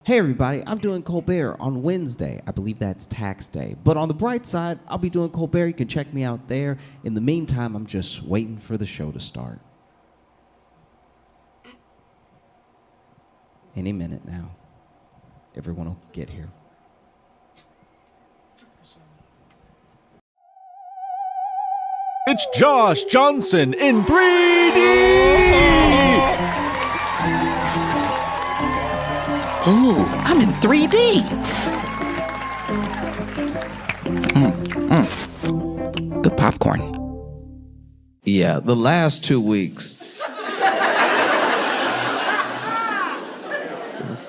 Hey everybody, I'm doing Colbert on Wednesday. I believe that's tax day. But on the bright side, I'll be doing Colbert. You can check me out there. In the meantime, I'm just waiting for the show to start. Any minute now. Everyone will get here. It's Josh Johnson in 3D! Ooh, I'm in 3D. Good popcorn. Yeah, the last 2 weeks.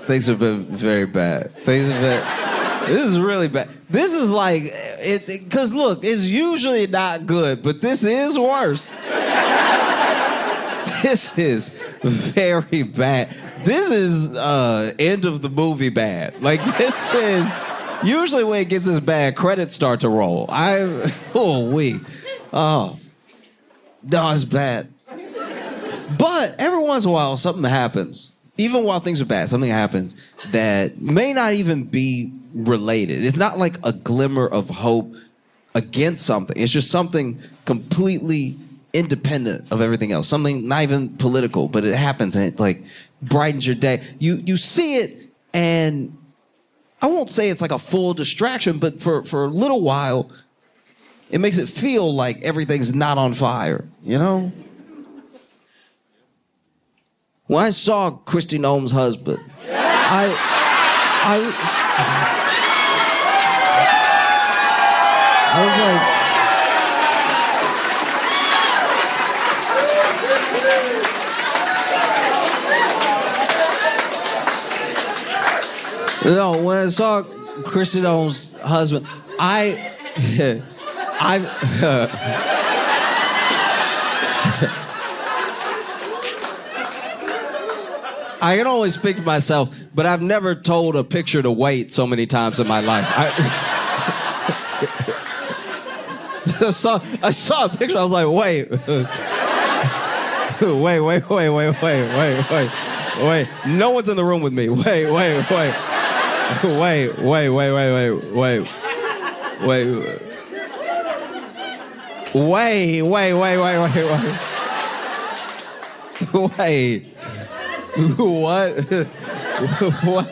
Things have been very bad. This is really bad. This is like, because look, it's usually not good, but this is worse. This is very bad. This is end of the movie bad. Like, this is usually when it gets this bad, credits start to roll. No, it's bad. But every once in a while, something happens. Even while things are bad, something happens that may not even be related. It's not like a glimmer of hope against something. It's just something completely independent of everything else. Something not even political, but it happens and it like brightens your day. You see it, and I won't say it's like a full distraction, but for a little while, it makes it feel like everything's not on fire, you know? When I saw Kristi Noem's husband, I was like, no, when I saw Kristi Noem's husband, I can only speak for myself, but I've never told a picture to wait so many times in my life. I saw a picture, I was like, wait. Wait. No one's in the room with me. Wait. What? What?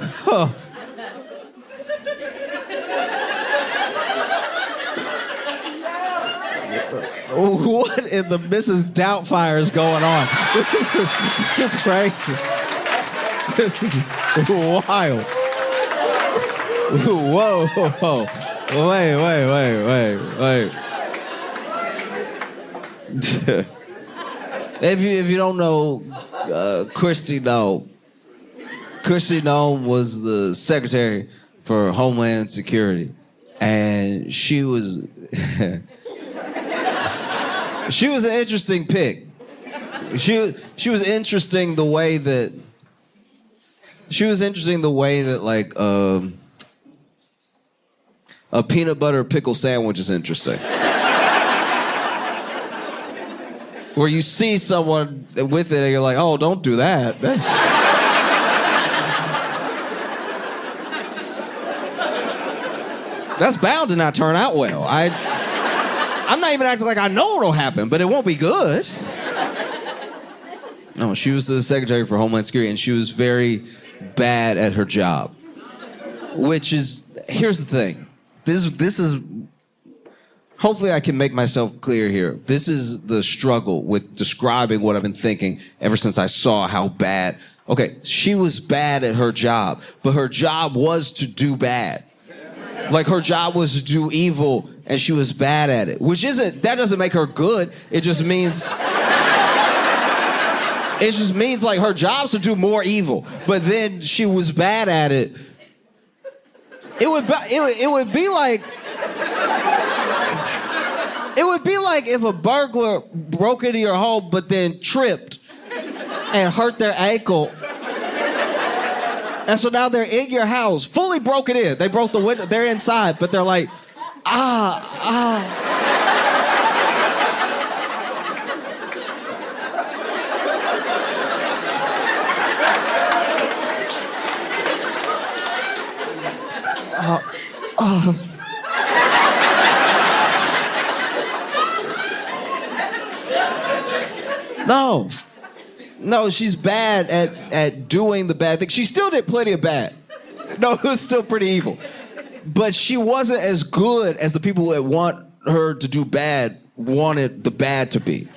Huh. What in the Mrs. Doubtfire is going on? This is crazy. This is wild. Whoa. Wait. If you don't know Kristi Noem, Kristi Noem was the Secretary for Homeland Security, and she was she was an interesting pick. She was interesting the way that like a peanut butter pickle sandwich is interesting. Where you see someone with it and you're like, oh, don't do that. That's bound to not turn out well. I'm not even acting like I know what'll happen, but it won't be good. No, she was the Secretary for Homeland Security, and she was very bad at her job. Which is, here's the thing. This is, hopefully I can make myself clear here. This is the struggle with describing what I've been thinking ever since I saw how bad. Okay, she was bad at her job, but her job was to do bad. Like, her job was to do evil, and she was bad at it. That doesn't make her good. It just means like her job's to do more evil, but then she was bad at it. It would be like if a burglar broke into your home but then tripped and hurt their ankle. And so now they're in your house, fully broken in. They broke the window, they're inside, but they're like, No, she's bad at doing the bad thing. She still did plenty of bad. No, it was still pretty evil. But she wasn't as good as the people that want her to do bad wanted the bad to be.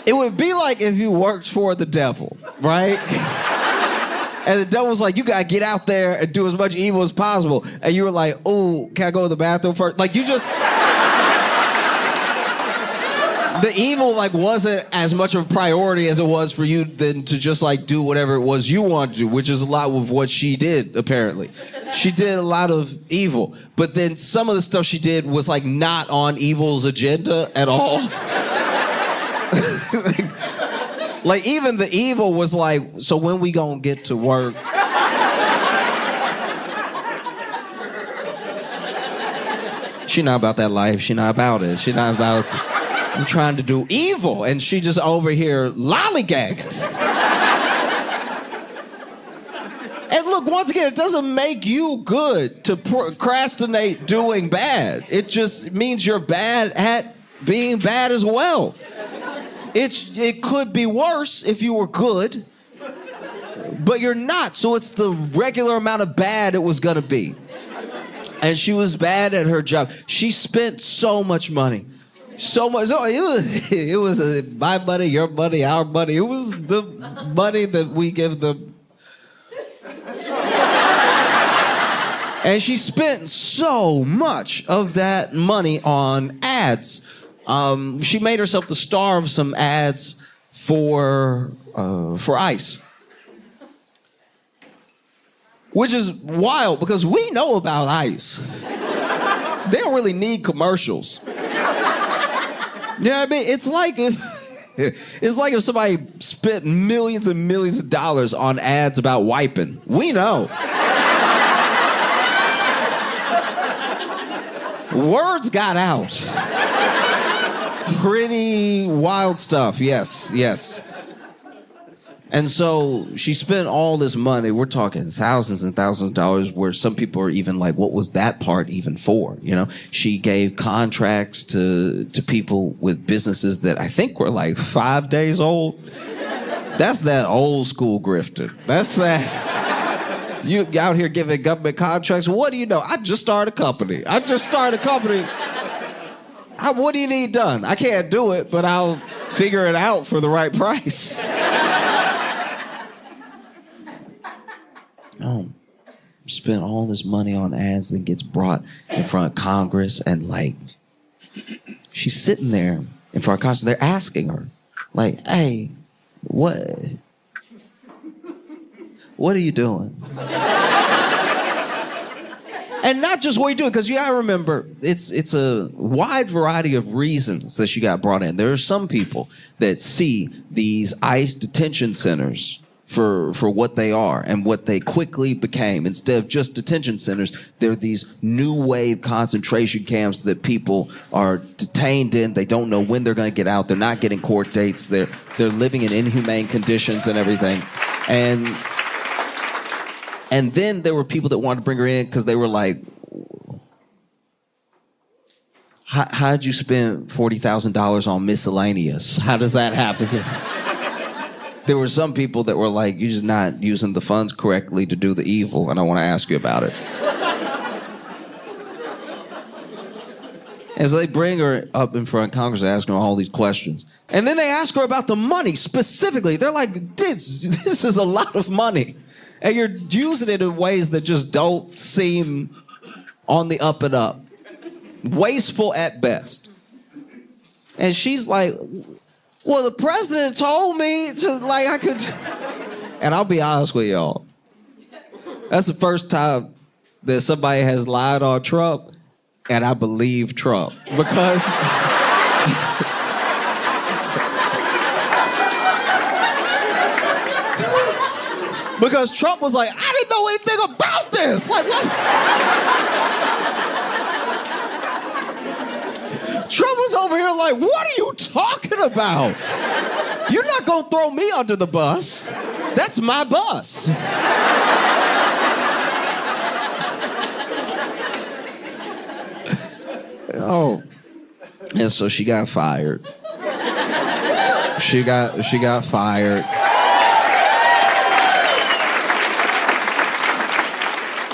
It would be like if you worked for the devil, right? And the devil's like, you gotta get out there and do as much evil as possible. And you were like, oh, can I go to the bathroom first? Like, you just... The evil, like, wasn't as much of a priority as it was for you than to just, like, do whatever it was you wanted to do, which is a lot of what she did, apparently. She did a lot of evil. But then some of the stuff she did was, like, not on evil's agenda at all. Like, even the evil was like, so when we gonna get to work? She not about that life. She not about it. She not about... I'm trying to do evil, and she just over here lollygagging. And look, once again, it doesn't make you good to procrastinate doing bad. It just means you're bad at being bad as well. It could be worse if you were good, but you're not, so it's the regular amount of bad it was gonna be. And she was bad at her job. She spent so much money. So much. So it was my money, your money, our money. It was the money that we give them. And she spent so much of that money on ads. She made herself the star of some ads for ice. Which is wild because we know about ice. They don't really need commercials. You know what I mean? It's like if somebody spent millions and millions of dollars on ads about wiping. We know. Words got out. Pretty wild stuff, yes. And so she spent all this money. We're talking thousands and thousands of dollars, where some people are even like, what was that part even for? You know, she gave contracts to people with businesses that I think were like 5 days old. That's that old school grifter. That's that. You out here giving government contracts. What do you know? I just started a company. What do you need done? I can't do it, but I'll figure it out for the right price. Oh, spent all this money on ads, then gets brought in front of Congress, and like, she's sitting there in front of Congress. They're asking her, like, "Hey, what are you doing?" And not just what are you doing, because you gotta remember, it's a wide variety of reasons that she got brought in. There are some people that see these ICE detention centers for what they are and what they quickly became. Instead of just detention centers, they're these new wave concentration camps that people are detained in. They don't know when they're going to get out. They're not getting court dates. They're living in inhumane conditions and everything. And then there were people that wanted to bring her in because they were like, how'd you spend $40,000 on miscellaneous? How does that happen? There were some people that were like, you're just not using the funds correctly to do the evil, and I want to ask you about it. And so they bring her up in front of Congress, asking her all these questions. And then they ask her about the money specifically. They're like, this is a lot of money. And you're using it in ways that just don't seem on the up and up. Wasteful at best. And she's like, well, the president told me to, like, I could... And I'll be honest with y'all. That's the first time that somebody has lied on Trump, and I believe Trump. Because... because Trump was like, I didn't know anything about this. Like, what? Trump was over here like, what are you talking about? You're not gonna throw me under the bus. That's my bus. Oh. And so she got fired. She got fired.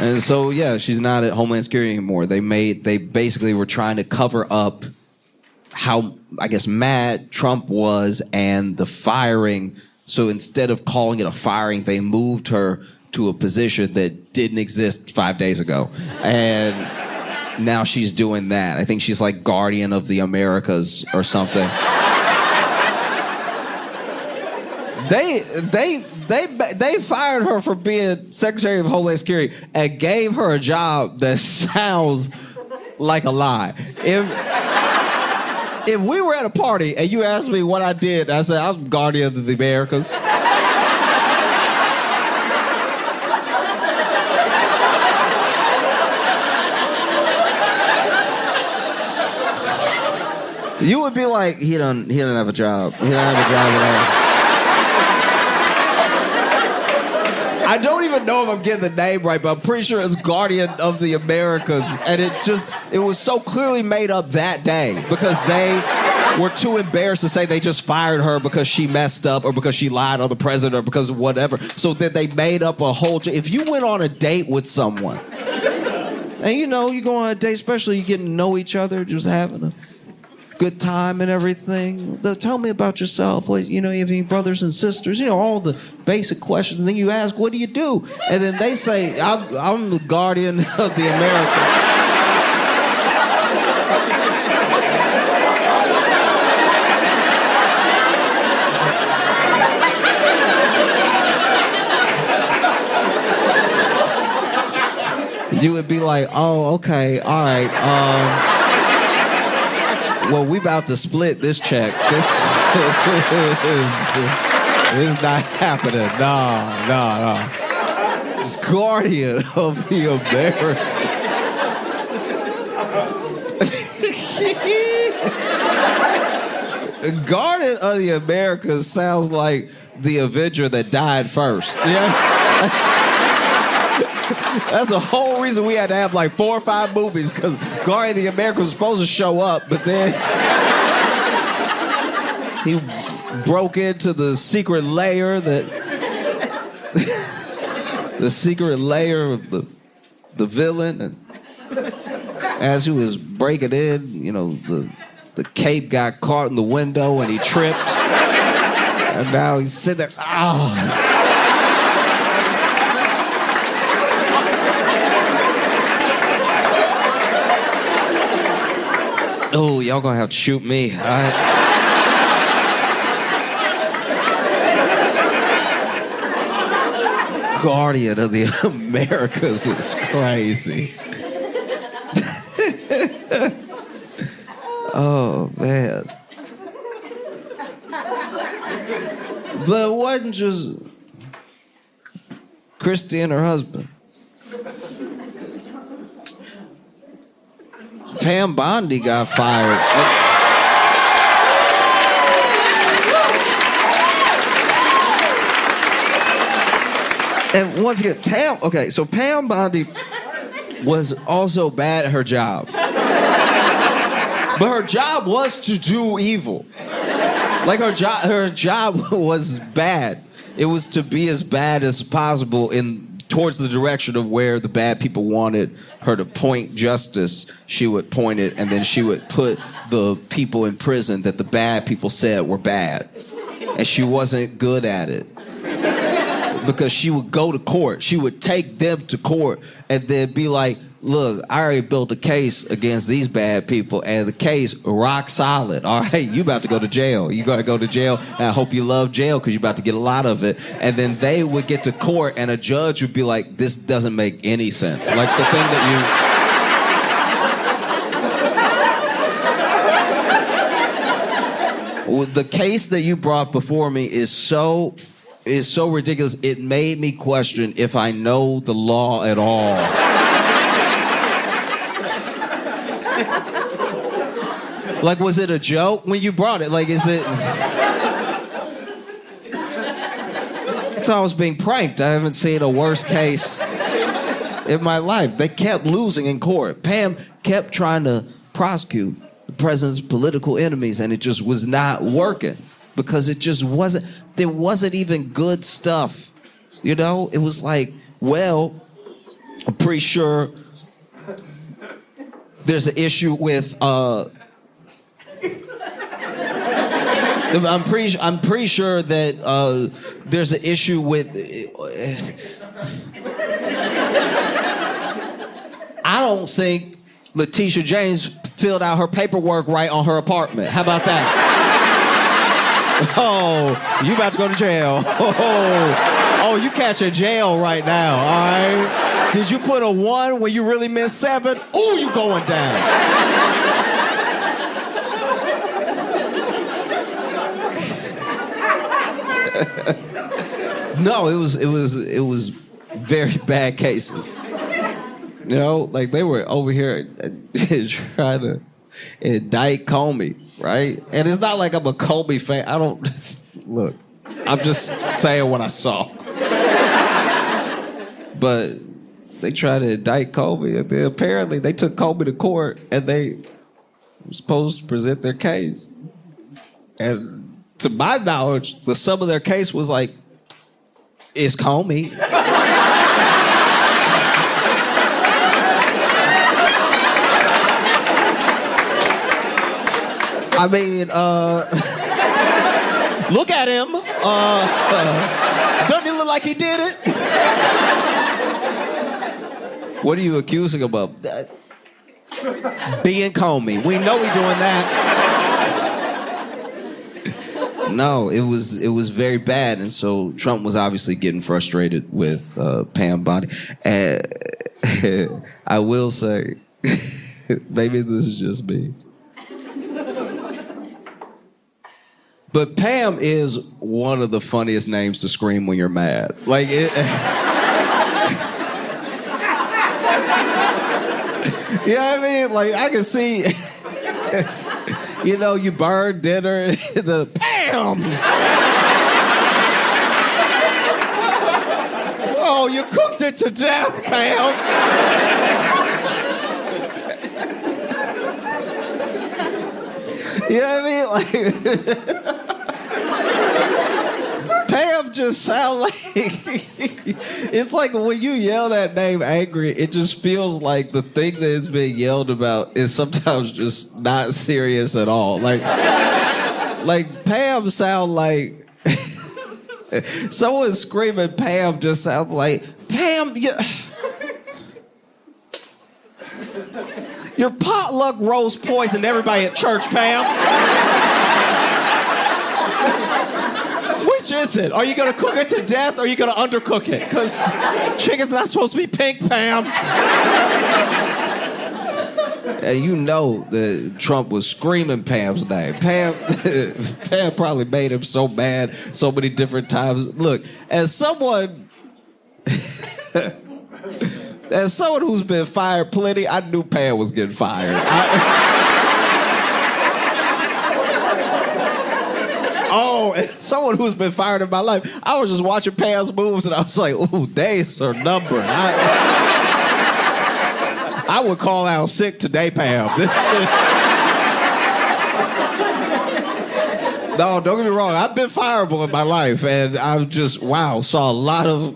And so, yeah, she's not at Homeland Security anymore. They basically were trying to cover up how, I guess, mad Trump was and the firing. So instead of calling it a firing, they moved her to a position that didn't exist 5 days ago. And now she's doing that. I think she's like Guardian of the Americas or something. They fired her for being Secretary of Homeland Security and gave her a job that sounds like a lie. If we were at a party and you asked me what I did, I said, I'm Guardian of the Americas. You would be like, he don't have a job. He don't have a job at all. I don't even know if I'm getting the name right, but I'm pretty sure it's Guardian of the Americas. And it was so clearly made up that day because they were too embarrassed to say they just fired her because she messed up or because she lied on the president or because of whatever. So that they made up a whole... If you went on a date with someone, and you go on a date, especially you getting to know each other, just having a good time and everything. Tell me about yourself. What, you have any brothers and sisters? All the basic questions. And then you ask, what do you do? And then they say, I'm the Guardian of the Americas. You would be like, oh, okay, all right. Well, we about to split this check. This is not happening. No. Guardian of the Americas. Guardian of the Americas sounds like the Avenger that died first. Yeah. That's the whole reason we had to have like 4 or 5 movies, because Guardian of the Americas was supposed to show up, but then he broke into the secret lair the secret lair of the villain, and as he was breaking in, the cape got caught in the window and he tripped, and now he's sitting there. Oh, y'all gonna have to shoot me. Guardian of the Americas is crazy. Oh, man. But it wasn't just Christy and her husband. Pam Bondi got fired. And once again, Pam Bondi was also bad at her job. But her job was to do evil. Like her job was bad. It was to be as bad as possible towards the direction of where the bad people wanted her to point justice. She would point it, and then she would put the people in prison that the bad people said were bad. And she wasn't good at it. Because she would go to court. She would take them to court and then be like, look, I already built a case against these bad people, and the case rock solid. All right, you about to go to jail. You got to go to jail, and I hope you love jail because you're about to get a lot of it. And then they would get to court, and a judge would be like, this doesn't make any sense. Like the thing that the case that you brought before me is so ridiculous. It made me question if I know the law at all. Like, was it a joke when you brought it? Like, is it... thought I was being pranked. I haven't seen a worse case in my life. They kept losing in court. Pam kept trying to prosecute the president's political enemies, and it just was not working because it just wasn't, there wasn't even good stuff. You know, it was like, well, I'm pretty sure there's an issue with, I'm pretty sure that there's an issue with. I don't think Letitia James filled out her paperwork right on her apartment. How about that? Oh, you about to go to jail. Oh, you catching jail right now, all right? Did you put a 1 when you really meant 7? Ooh, you going down. No, it was very bad cases. You know, like they were over here trying to indict Comey, right? And it's not like I'm a Comey fan. I don't look. I'm just saying what I saw. But they tried to indict Comey, and then apparently they took Comey to court, and they were supposed to present their case. And to my knowledge, the sum of their case was like, it's Comey. I mean, look at him. Doesn't he look like he did it? What are you accusing him of? Being Comey. We know he's doing that. No, it was very bad, and so Trump was obviously getting frustrated with Pam Bondi. And I will say, maybe this is just me, but Pam is one of the funniest names to scream when you're mad. Like it. You know what I mean? Like I can see. You know, you burn dinner, the Pam! Oh, you cooked it to death, Pam! You know what I mean? Like, Pam just sounds like... It's like when you yell that name angry, it just feels like the thing that is being yelled about is sometimes just not serious at all. Like Pam sound like... Someone screaming Pam just sounds like, Pam, your potluck roast poisoned everybody at church, Pam. Which is it? Are you gonna cook it to death or are you gonna undercook it? Because chicken's not supposed to be pink, Pam. And you know that Trump was screaming Pam's name. Pam probably made him so mad so many different times. Look, as someone who's been fired plenty, I knew Pam was getting fired. As someone who's been fired in my life, I was just watching Pam's moves and I was like, ooh, days are numbered. I would call out sick today, Pam. No, don't get me wrong. I've been fireable in my life, and I've just, saw a lot of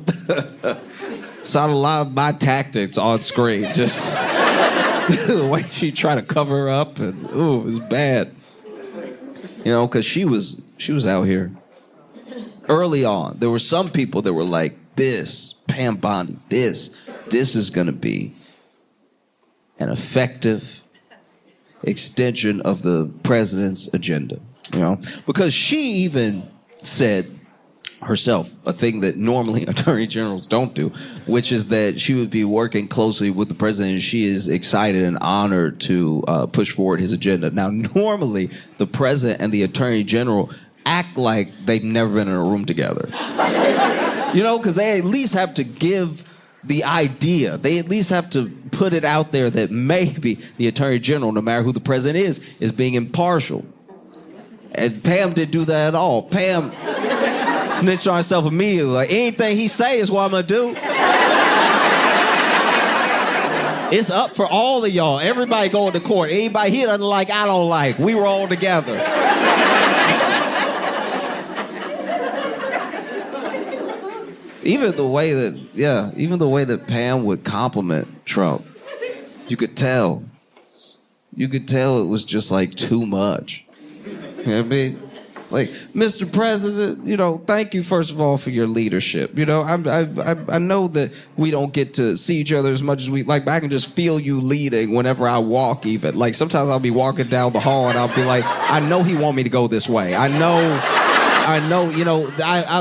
my tactics on screen. Just the way she tried to cover her up, and ooh, it was bad. You know, because she was out here. Early on, there were some people that were like, this, Pam Bondi, this is going to be an effective extension of the president's agenda, you know? Because she even said herself a thing that normally attorney generals don't do, which is that she would be working closely with the president, and she is excited and honored to push forward his agenda. Now, normally, the president and the attorney general act like they've never been in a room together. You know, because they at least have to give the idea. They at least have to put it out there that maybe the attorney general, no matter who the president is being impartial. And Pam didn't do that at all. Pam Snitched on herself immediately. Like, anything he say is what I'm gonna do. It's up for all of y'all. Everybody going to court. Anybody here doesn't like, I don't like. We were all together. Even the way that Pam would compliment Trump, you could tell. You could tell it was just like too much. You know what I mean? Like, Mr. President, thank you first of all for your leadership. I know that we don't get to see each other as much as we like, but I can just feel you leading whenever I walk. Even like sometimes I'll be walking down the hall and I'll be like, I know he want me to go this way. I know.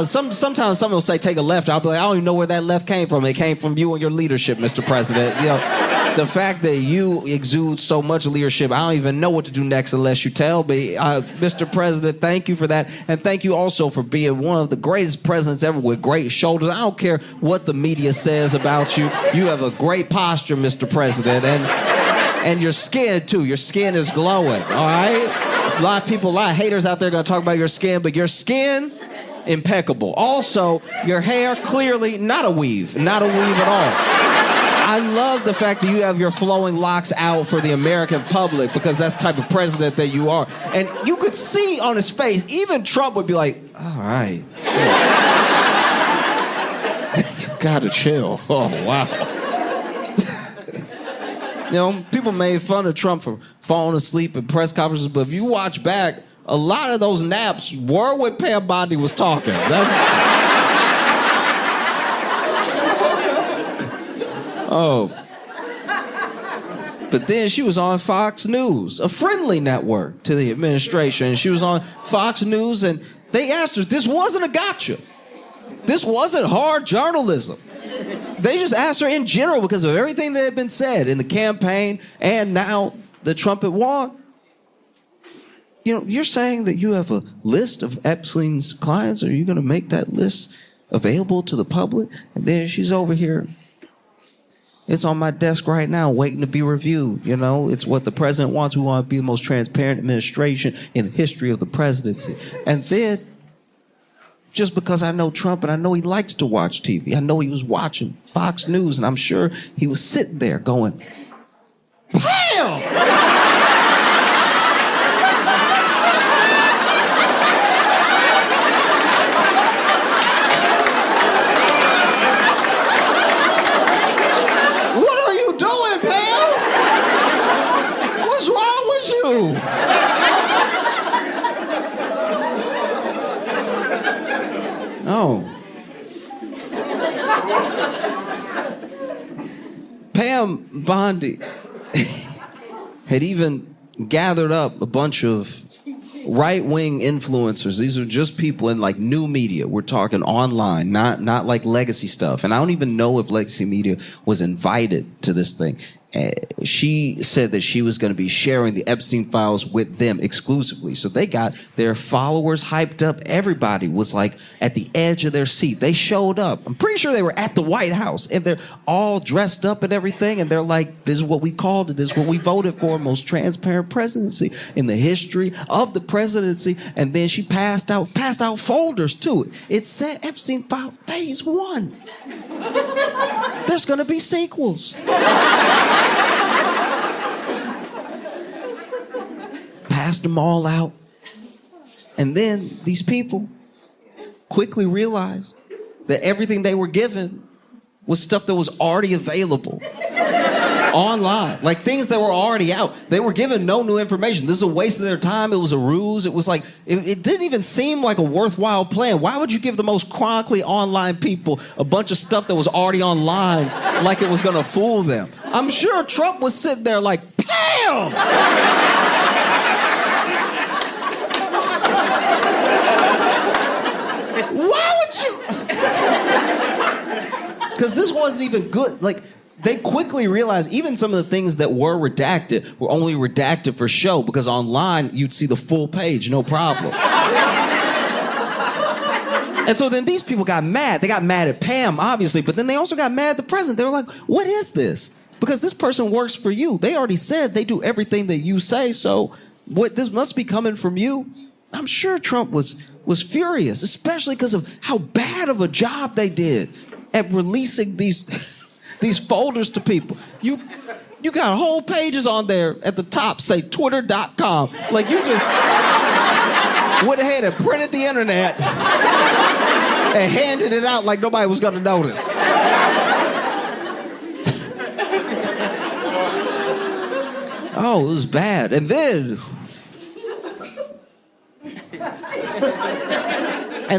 Sometimes someone will say take a left. I'll be like, I don't even know where that left came from. It came from you and your leadership, Mr. President. The fact that you exude so much leadership, I don't even know what to do next unless you tell me. Mr. President, thank you for that. And thank you also for being one of the greatest presidents ever with great shoulders. I don't care what the media says about you. You have a great posture, Mr. President. And your skin, too. Your skin is glowing, all right? A lot of haters out there are going to talk about your skin, but your skin, impeccable. Also, your hair, clearly not a weave. Not a weave at all. I love the fact that you have your flowing locks out for the American public because that's the type of president that you are. And you could see on his face, even Trump would be like, all right. You gotta chill. Oh, wow. People made fun of Trump for falling asleep at press conferences, but if you watch back, a lot of those naps were when Pam Bondi was talking. But then she was on Fox News, a friendly network to the administration. She was on Fox News, and they asked her, this wasn't a gotcha. This wasn't hard journalism. They just asked her in general because of everything that had been said in the campaign and now the Trump had won. You're saying that you have a list of Epstein's clients. Are you going to make that list available to the public? And then she's over here. It's on my desk right now waiting to be reviewed. It's what the president wants. We want to be the most transparent administration in the history of the presidency. And then, just because I know Trump and I know he likes to watch TV, I know he was watching Fox News, and I'm sure he was sitting there going, Pam! What are you doing, Pam? What's wrong with you? Oh. Pam Bondi had even gathered up a bunch of right-wing influencers. These are just people in like new media. We're talking online, not like legacy stuff. And I don't even know if legacy media was invited to this thing. She said that she was going to be sharing the Epstein files with them exclusively. So they got their followers hyped up. Everybody was like at the edge of their seat. They showed up. I'm pretty sure they were at the White House and they're all dressed up and everything. And they're like, this is what we called it. This is what we voted for. Most transparent presidency in the history of the presidency. And then she passed out folders too. It said Epstein file phase 1. There's going to be sequels. Passed them all out. And then these people quickly realized that everything they were given was stuff that was already available online, like things that were already out. They were given no new information. This is a waste of their time. It was a ruse. It was like, it didn't even seem like a worthwhile plan. Why would you give the most chronically online people a bunch of stuff that was already online like it was going to fool them? I'm sure Trump was sitting there like, Pam! Why would you? Because this wasn't even good. Like, they quickly realized even some of the things that were redacted were only redacted for show, because online you'd see the full page, no problem. And so then these people got mad. They got mad at Pam, obviously, but then they also got mad at the president. They were like, what is this? Because this person works for you. They already said they do everything that you say, so this must be coming from you. I'm sure Trump was was furious, especially because of how bad of a job they did at releasing these folders to people. You got whole pages on there at the top say twitter.com. Like you just went ahead and printed the internet and handed it out like nobody was gonna notice. Oh, it was bad. And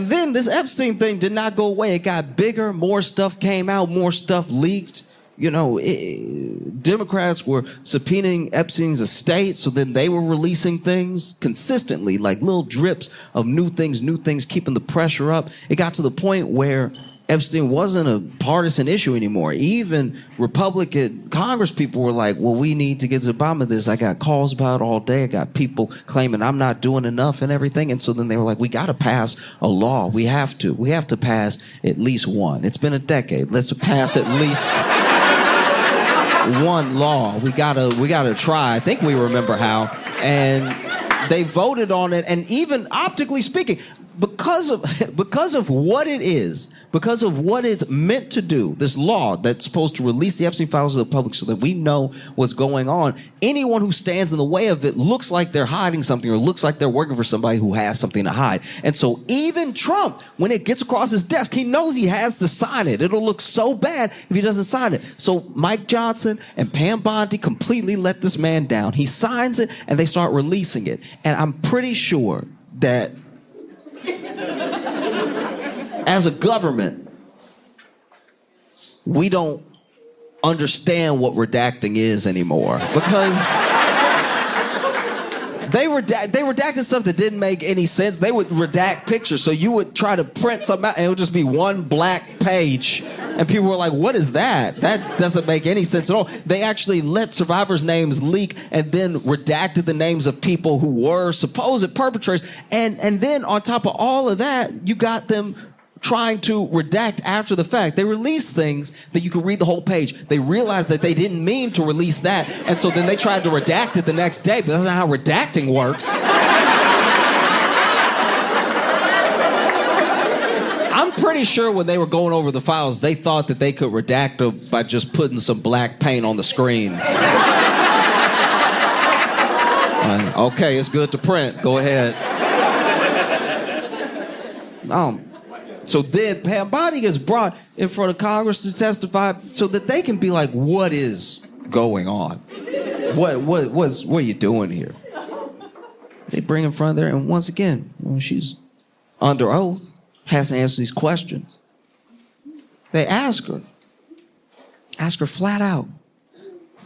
then this Epstein thing did not go away. It got bigger. More stuff came out. More stuff leaked. You know, Democrats were subpoenaing Epstein's estate, so then they were releasing things consistently, like little drips of new things, keeping the pressure up. It got to the point where Epstein wasn't a partisan issue anymore. Even Republican Congress people were like, well, we need to get to the bottom of this. I got calls about it all day. I got people claiming I'm not doing enough and everything. And so then they were like, we got to pass a law. We have to pass at least one. It's been a decade. Let's pass at least one law. We gotta try. I think we remember how. And they voted on it. And even optically speaking, because of what it is, because of what it's meant to do, this law that's supposed to release the Epstein files to the public so that we know what's going on, anyone who stands in the way of it looks like they're hiding something or looks like they're working for somebody who has something to hide. And so even Trump, when it gets across his desk, he knows he has to sign it. It'll look so bad if he doesn't sign it. So Mike Johnson and Pam Bondi completely let this man down. He signs it and they start releasing it. And I'm pretty sure that as a government, we don't understand what redacting is anymore because they redacted stuff that didn't make any sense. They would redact pictures, so you would try to print something out and it would just be one black page and people were like, what is that? That doesn't make any sense at all. They actually let survivors' names leak and then redacted the names of people who were supposed perpetrators. And then on top of all of that, you got them trying to redact after the fact. They released things that you could read the whole page. They realized that they didn't mean to release that, and so then they tried to redact it the next day, but that's not how redacting works. I'm pretty sure when they were going over the files, they thought that they could redact them by just putting some black paint on the screen. Okay, it's good to print. Go ahead. So then Pam Bondi gets brought in front of Congress to testify so that they can be like, what is going on? What are you doing here? They bring her in front of there, and once again, when she's under oath, has to answer these questions. They ask her flat out,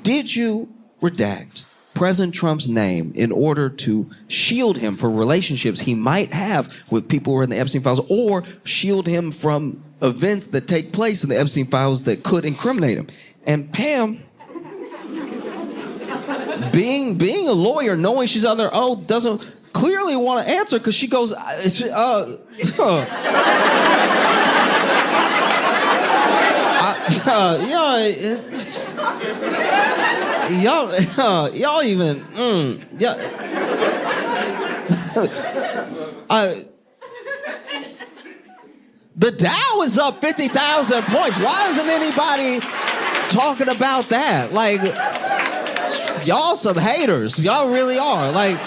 did you redact President Trump's name in order to shield him from relationships he might have with people who are in the Epstein files, or shield him from events that take place in the Epstein files that could incriminate him? And Pam, being a lawyer, knowing she's under oath, doesn't clearly want to answer because she goes, y'all even, the Dow is up 50,000 points. Why isn't anybody talking about that? Like, y'all some haters. Y'all really are. Like,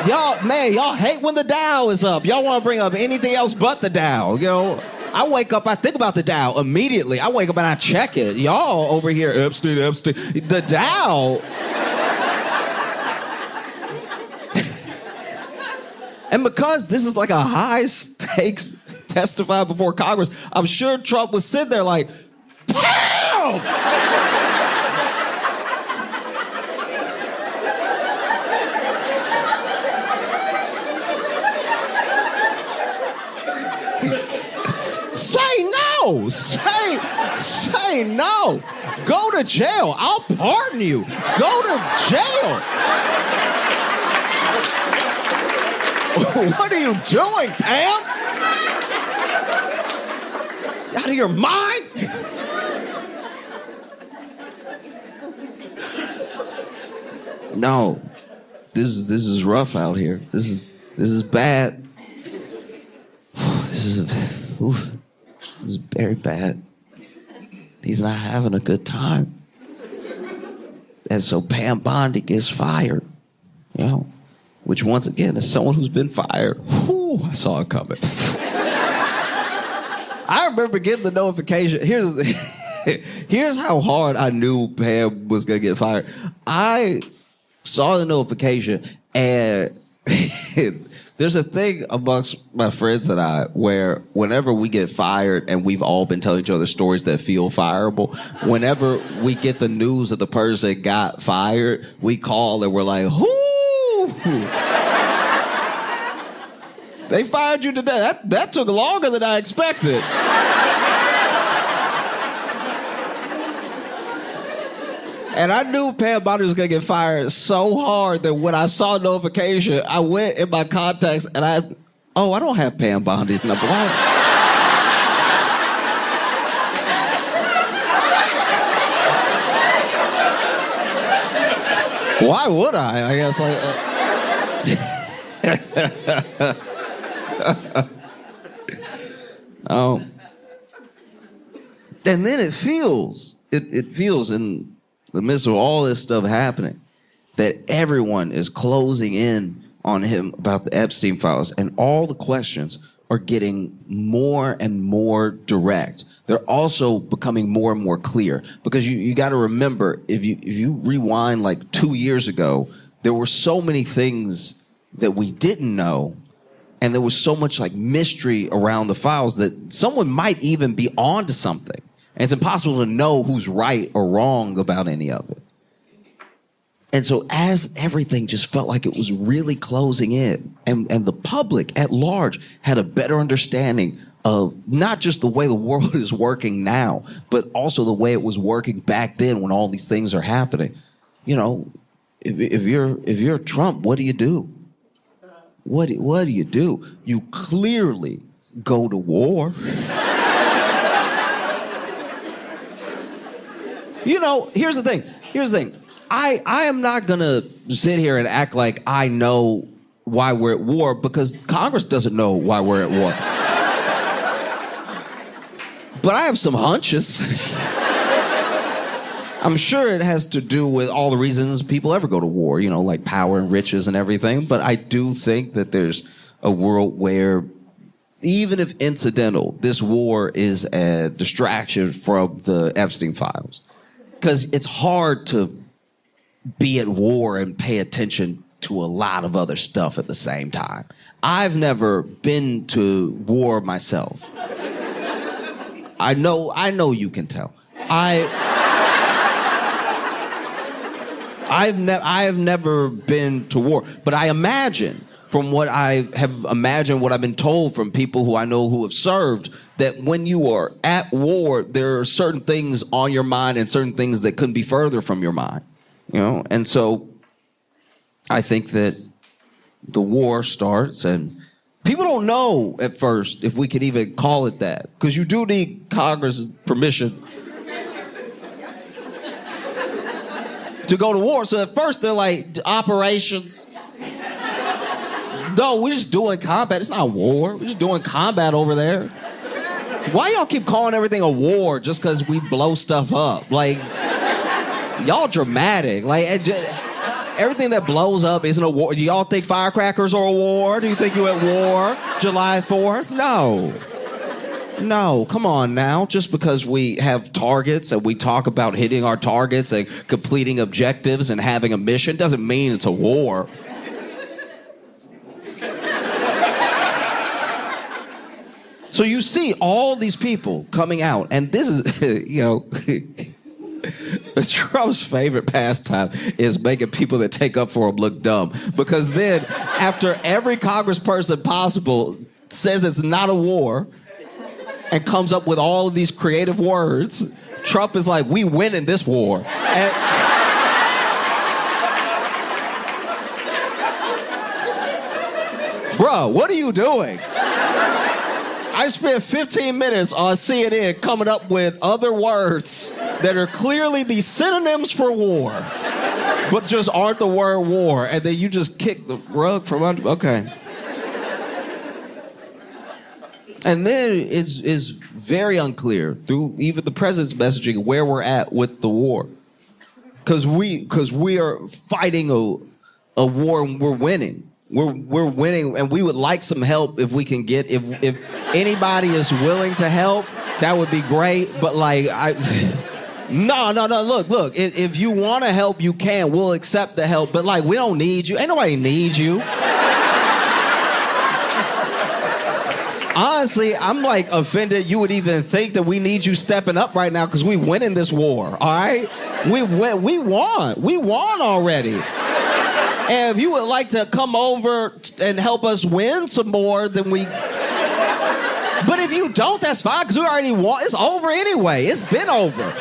y'all hate when the Dow is up. Y'all want to bring up anything else but the Dow, you know? I wake up, I think about the Dow immediately. I wake up and I check it. Y'all over here, Epstein. The Dow. And because this is like a high stakes testify before Congress, I'm sure Trump was sitting there like, pow! Say no. Go to jail. I'll pardon you. Go to jail. What are you doing, Pam? Out of your mind? No. This is rough out here. This is bad. oof, this is very bad. He's not having a good time. And so Pam Bondi gets fired, which once again, is someone who's been fired. Whew, I saw it coming. I remember getting the notification. Here's how hard I knew Pam was gonna get fired. I saw the notification, and there's a thing amongst my friends and I where whenever we get fired, and we've all been telling each other stories that feel fireable, whenever we get the news that the person got fired, we call and we're like, whoo! They fired you today. That took longer than I expected. And I knew Pam Bondi was going to get fired so hard that when I saw the notification, I went in my contacts and I don't have Pam Bondi's number. Why would I? I guess and then it feels in the midst of all this stuff happening that everyone is closing in on him about the Epstein files, and all the questions are getting more and more direct. They're also becoming more and more clear, because you got to remember, if you rewind like 2 years ago, there were so many things that we didn't know, and there was so much like mystery around the files that someone might even be onto something. And it's impossible to know who's right or wrong about any of it. And so as everything just felt like it was really closing in, and the public at large had a better understanding of not just the way the world is working now, but also the way it was working back then when all these things are happening. If you're Trump, what do you do? What do you do? You clearly go to war. Here's the thing. I am not going to sit here and act like I know why we're at war, because Congress doesn't know why we're at war. But I have some hunches. I'm sure it has to do with all the reasons people ever go to war, like power and riches and everything. But I do think that there's a world where, even if incidental, this war is a distraction from the Epstein files. Because it's hard to be at war and pay attention to a lot of other stuff at the same time. I've never been to war myself. I know you can tell. I have never been to war, but I imagine, from what I have imagined, what I've been told from people who I know who have served, that when you are at war, there are certain things on your mind and certain things that couldn't be further from your mind, And so I think that the war starts, and people don't know at first if we can even call it that, because you do need Congress' permission to go to war. So at first they're like, operations. No, we're just doing combat. It's not war. We're just doing combat over there. Why y'all keep calling everything a war just because we blow stuff up? Like, y'all dramatic. Like, everything that blows up isn't a war. Do y'all think firecrackers are a war? Do you think you're at war July 4th? No, come on now. Just because we have targets and we talk about hitting our targets and completing objectives and having a mission doesn't mean it's a war. So you see all these people coming out, and this is, Trump's favorite pastime is making people that take up for him look dumb. Because then, after every congressperson possible says it's not a war and comes up with all of these creative words, Trump is like, we win in this war. Bruh, what are you doing? I spent 15 minutes on CNN coming up with other words that are clearly the synonyms for war, but just aren't the word war. And then you just kick the rug from under. Okay. And then it's very unclear through even the president's messaging where we're at with the war. Because we are fighting a war and we're winning. We're winning, and we would like some help if we can get if anybody is willing to help, that would be great. But like no. Look. If you want to help, you can. We'll accept the help. But like, we don't need you. Ain't nobody need you. Honestly, I'm like offended you would even think that we need you stepping up right now because we winning this war. All right, we won already. And if you would like to come over and help us win some more, then we... But if you don't, that's fine, because we already won. It's over anyway. It's been over.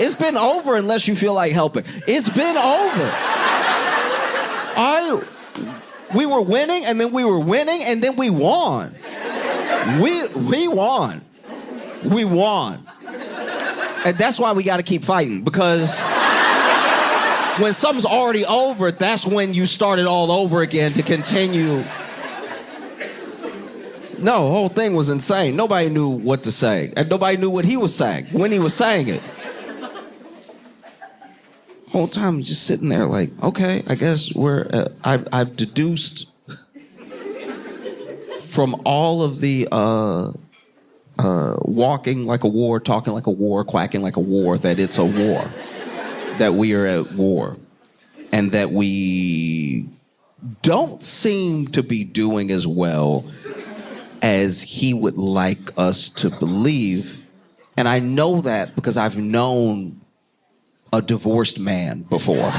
It's been over unless you feel like helping. It's been over. All right? We were winning, and then we were winning, and then we won. We won. We won. And that's why we got to keep fighting, because... when something's already over, that's when you start it all over again to continue. No, the whole thing was insane. Nobody knew what to say. And nobody knew what he was saying when he was saying it. Whole time I'm just sitting there like, okay, I guess I've deduced from all of the walking like a war, talking like a war, quacking like a war, that it's a war. That we are at war, and that we don't seem to be doing as well as he would like us to believe. And I know that because I've known a divorced man before.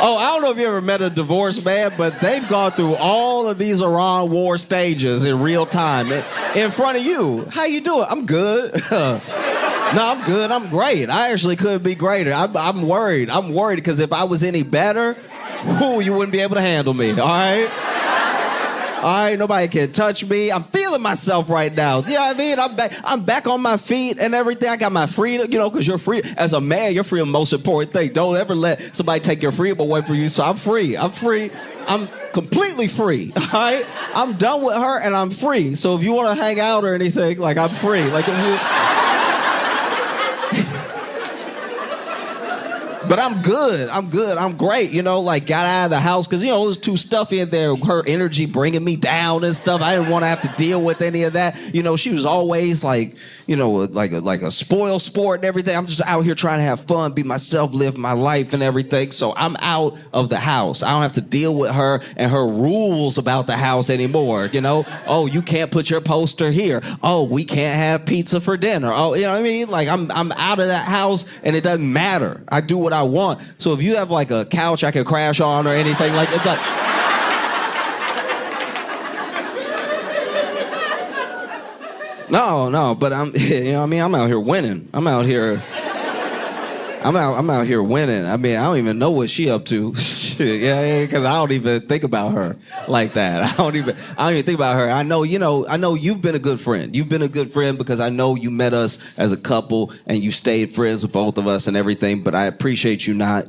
Oh, I don't know if you ever met a divorced man, but they've gone through all of these Iran war stages in real time in front of you. How you doing? I'm good. No, I'm good. I'm great. I actually could be greater. I'm worried. I'm worried because if I was any better, you wouldn't be able to handle me, all right? All right, nobody can touch me. I'm feeling myself right now. You know what I mean? I'm back on my feet and everything. I got my freedom, because you're free. As a man, your freedom is the most important thing. Don't ever let somebody take your freedom away from you. So I'm free. I'm free. I'm completely free, all right? I'm done with her and I'm free. So if you want to hang out or anything, like, I'm free. Like, if you... But I'm good. I'm great. Got out of the house because, it was too stuffy in there. Her energy bringing me down and stuff. I didn't want to have to deal with any of that. She was always like a spoil sport and everything. I'm just out here trying to have fun, be myself, live my life and everything. So I'm out of the house. I don't have to deal with her and her rules about the house anymore. Oh, you can't put your poster here. Oh, we can't have pizza for dinner. Oh, you know what I mean? Like, I'm out of that house and it doesn't matter. I do what I want. So if you have like a couch I can crash on or anything like that. No, but I'm out here winning. I'm out here winning. I don't even know what she up to. Yeah, because I don't even think about her like that. I don't even think about her. I know you've been a good friend. You've been a good friend because I know you met us as a couple and you stayed friends with both of us and everything, but I appreciate you not,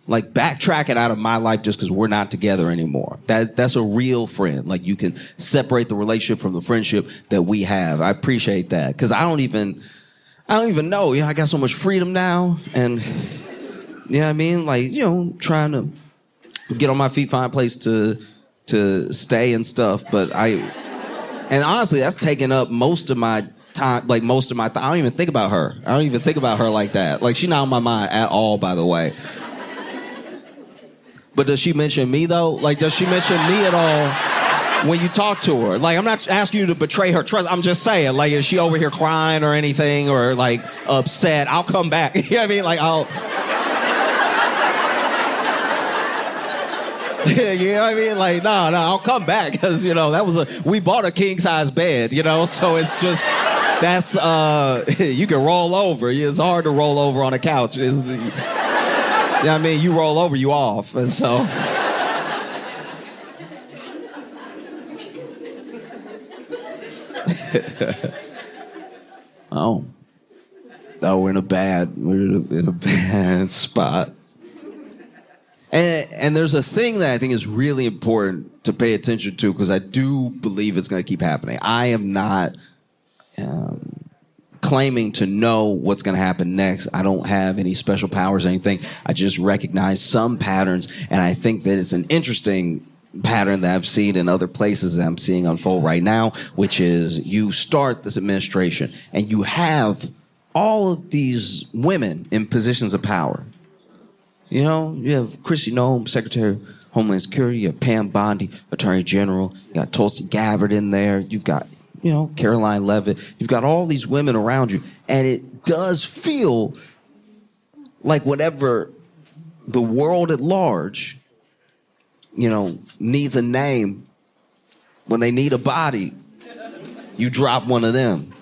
backtracking out of my life just because we're not together anymore. That's a real friend. Like, you can separate the relationship from the friendship that we have. I appreciate that because I don't even know. I got so much freedom now, and trying to get on my feet, find a place to stay and stuff. But and honestly, that's taking up most of my time. Like, I don't even think about her. I don't even think about her like that. Like, she's not on my mind at all, by the way. But does she mention me though? Like, does she mention me at all? When you talk to her, like, I'm not asking you to betray her trust. I'm just saying, like, is she over here crying or anything or like upset? I'll come back. You know what I mean? Like, you know what I mean? Like, no, I'll come back because we bought a king size bed, so it's just that's you can roll over. It's hard to roll over on a couch. You know what I mean? You roll over, you off, and so. Oh, we're in a bad spot. And there's a thing that I think is really important to pay attention to because I do believe it's going to keep happening. I am not claiming to know what's going to happen next. I don't have any special powers or anything. I just recognize some patterns, and I think that it's an interesting pattern that I've seen in other places that I'm seeing unfold right now, which is you start this administration, and you have all of these women in positions of power. You know, you have Kristi Noem, Secretary of Homeland Security, you have Pam Bondi, Attorney General, you got Tulsi Gabbard in there, you've got, you know, Caroline Leavitt, you've got all these women around you, and it does feel like whatever the world at large, you know, needs a name, when they need a body, you drop one of them.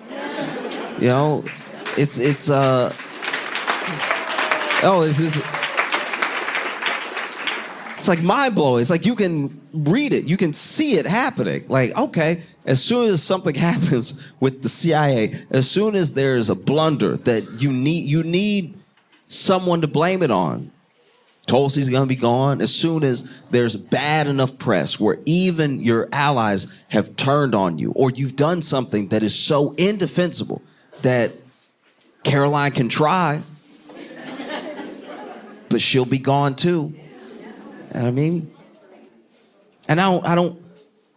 You know, it's just, it's like mind-blowing. It's like you can read it. You can see it happening. Like, okay, as soon as something happens with the CIA, as soon as there's a blunder that you need someone to blame it on, Tulsi's going to be gone. As soon as there's bad enough press where even your allies have turned on you, or you've done something that is so indefensible that Caroline can try, but she'll be gone too. I mean, and I don't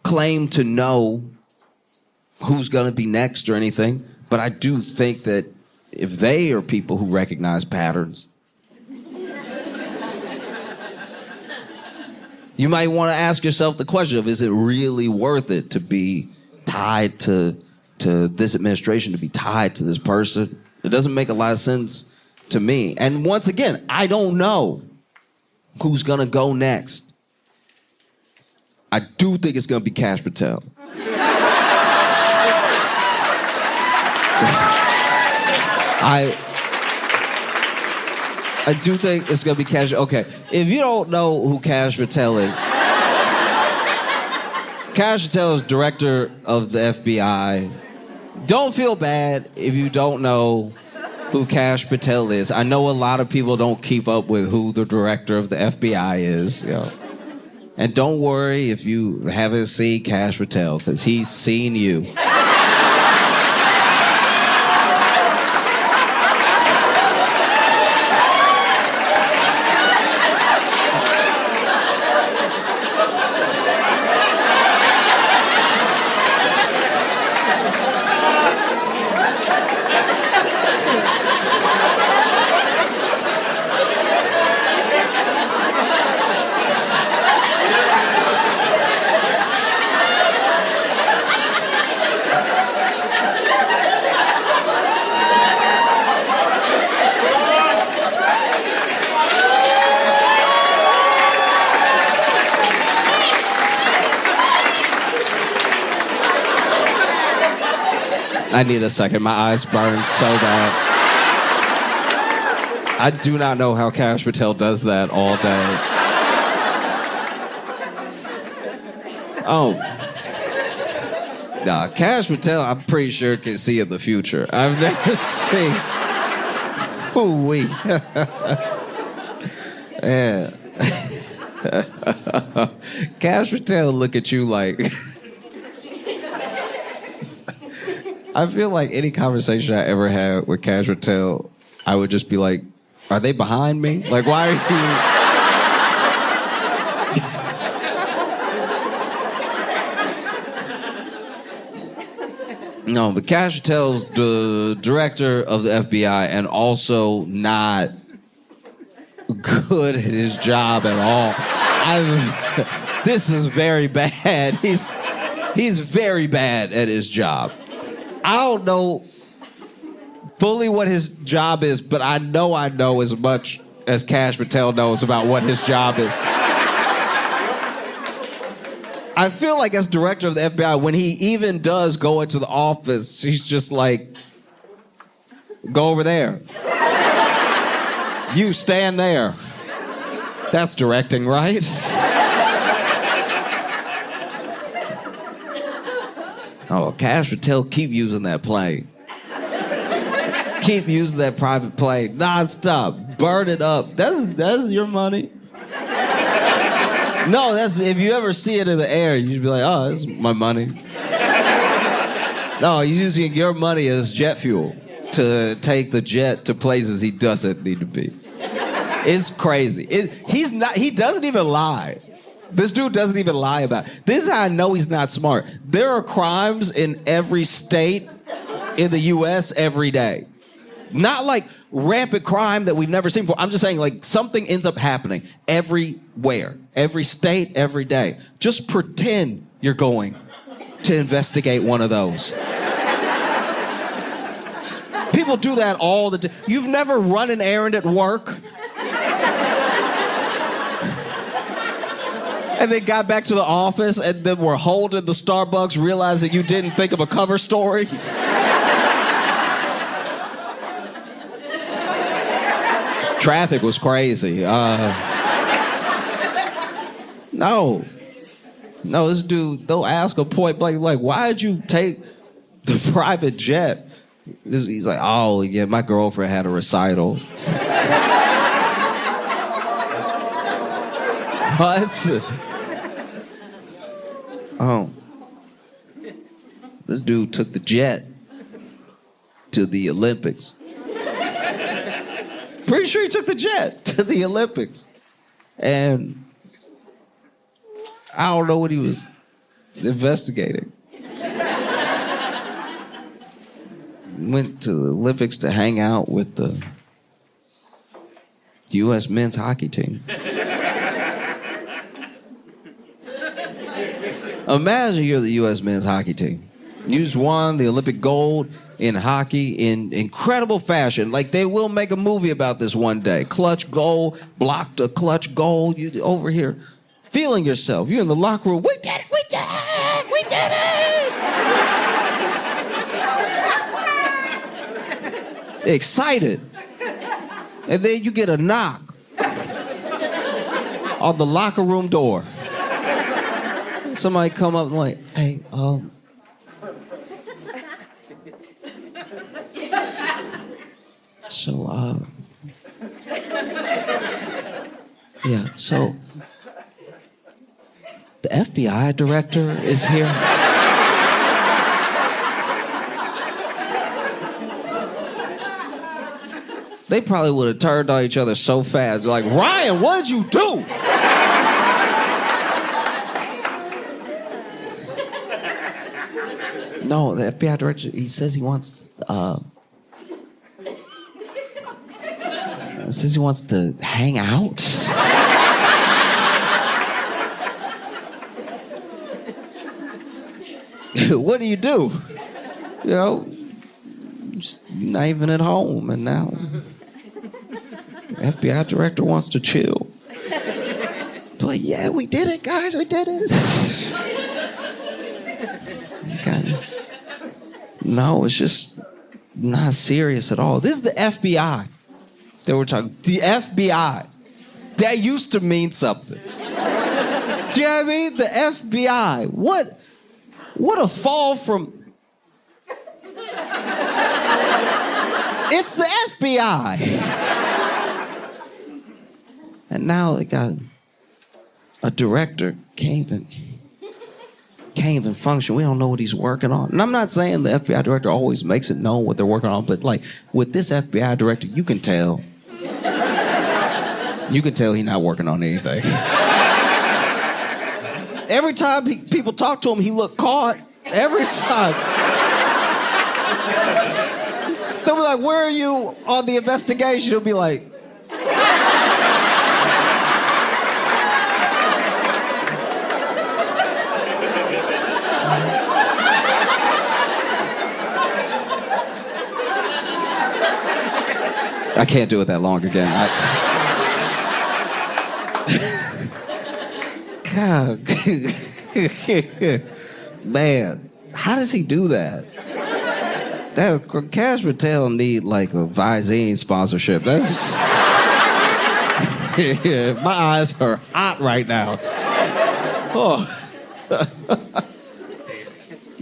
claim to know who's going to be next or anything, but I do think that if they are people who recognize patterns, you might want to ask yourself the question of, is it really worth it to be tied to this administration, to be tied to this person? It doesn't make a lot of sense to me. And once again, I don't know who's going to go next. I do think it's going to be Kash Patel. I do think it's going to be Kash. Okay, if you don't know who Kash Patel is, Kash Patel is director of the FBI. Don't feel bad if you don't know who Kash Patel is. I know a lot of people don't keep up with who the director of the FBI is. You know. And don't worry if you haven't seen Kash Patel, because he's seen you. I need a second. My eyes burn so bad. I do not know how Kash Patel does that all day. Oh. Nah, Kash Patel, I'm pretty sure can see in the future. I've never seen... Ooh-wee. Yeah. Kash Patel look at you like... I feel like any conversation I ever had with Kash Patel, I would just be like, are they behind me? Like, why are you... No, but Kash Patel's the director of the FBI and also not good at his job at all. This is very bad. He's very bad at his job. I don't know fully what his job is, but I know as much as Kash Patel knows about what his job is. I feel like as director of the FBI, when he even does go into the office, he's just like, go over there. You stand there. That's directing, right? Oh, Kash Patel, keep using that plane. Keep using that private plane. Non-stop. Burn it up. That's your money. No, that's if you ever see it in the air, you'd be like, oh, this is my money. No, he's using your money as jet fuel to take the jet to places he doesn't need to be. It's crazy. He doesn't even lie. This dude doesn't even lie about it. This is how I know he's not smart. There are crimes in every state in the U.S. every day. Not like rampant crime that we've never seen before. I'm just saying like something ends up happening everywhere, every state, every day. Just pretend you're going to investigate one of those. People do that all the time. You've never run an errand at work and then got back to the office and then were holding the Starbucks, realizing you didn't think of a cover story. Traffic was crazy. No, this dude, they'll ask a point blank, like, why'd you take the private jet? He's like, oh, yeah, my girlfriend had a recital. What? Oh. This dude took the jet to the Olympics. Pretty sure he took the jet to the Olympics. And I don't know what he was investigating. Went to the Olympics to hang out with the U.S. men's hockey team. Imagine you're the U.S. men's hockey team. You just won the Olympic gold in hockey in incredible fashion. Like, they will make a movie about this one day. Clutch goal, blocked a clutch goal. You over here feeling yourself. You're in the locker room. We did it! We did it! We did it! Excited. And then you get a knock on the locker room door. Somebody come up and like, hey, yeah, so the FBI director is here. They probably would have turned on each other so fast. They're like, Ryan, what'd you do? No, the FBI director, he says he wants to hang out. What do? You know, just not even at home, and now the FBI director wants to chill. But yeah, we did it, guys, we did it. Okay. No, it's just not serious at all. This is the FBI that we're talking. The FBI. That used to mean something. Do you know what I mean? The FBI. What a fall from... It's the FBI. And now they got a director can't even function. We don't know what he's working on. And I'm not saying the FBI director always makes it known what they're working on, but like with this FBI director, you can tell. You can tell he's not working on anything. Every time people talk to him, he look caught. Every time. They'll be like, where are you on the investigation? He'll be like... I can't do it that long again. God. Man, how does he do that? That Cash Patel need like a Visine sponsorship. That's yeah, my eyes are hot right now. Oh.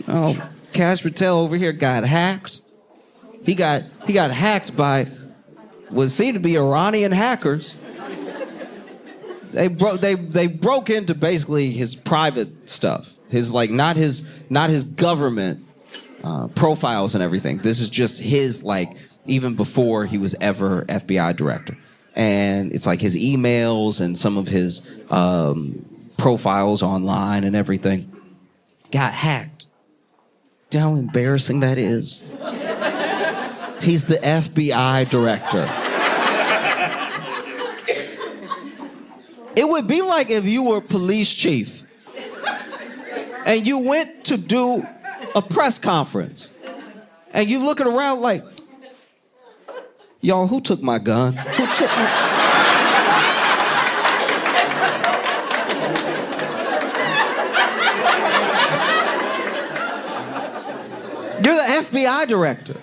Oh, Cash Patel over here got hacked. He got hacked by what seemed to be Iranian hackers. They broke into basically his private stuff. His like not his government profiles and everything. This is just his like even before he was ever FBI director. And it's like his emails and some of his profiles online and everything got hacked. Do you know how embarrassing that is? He's the FBI director. It would be like if you were police chief and you went to do a press conference and you looking around like, y'all, who took my gun? Who took my... You're the FBI director.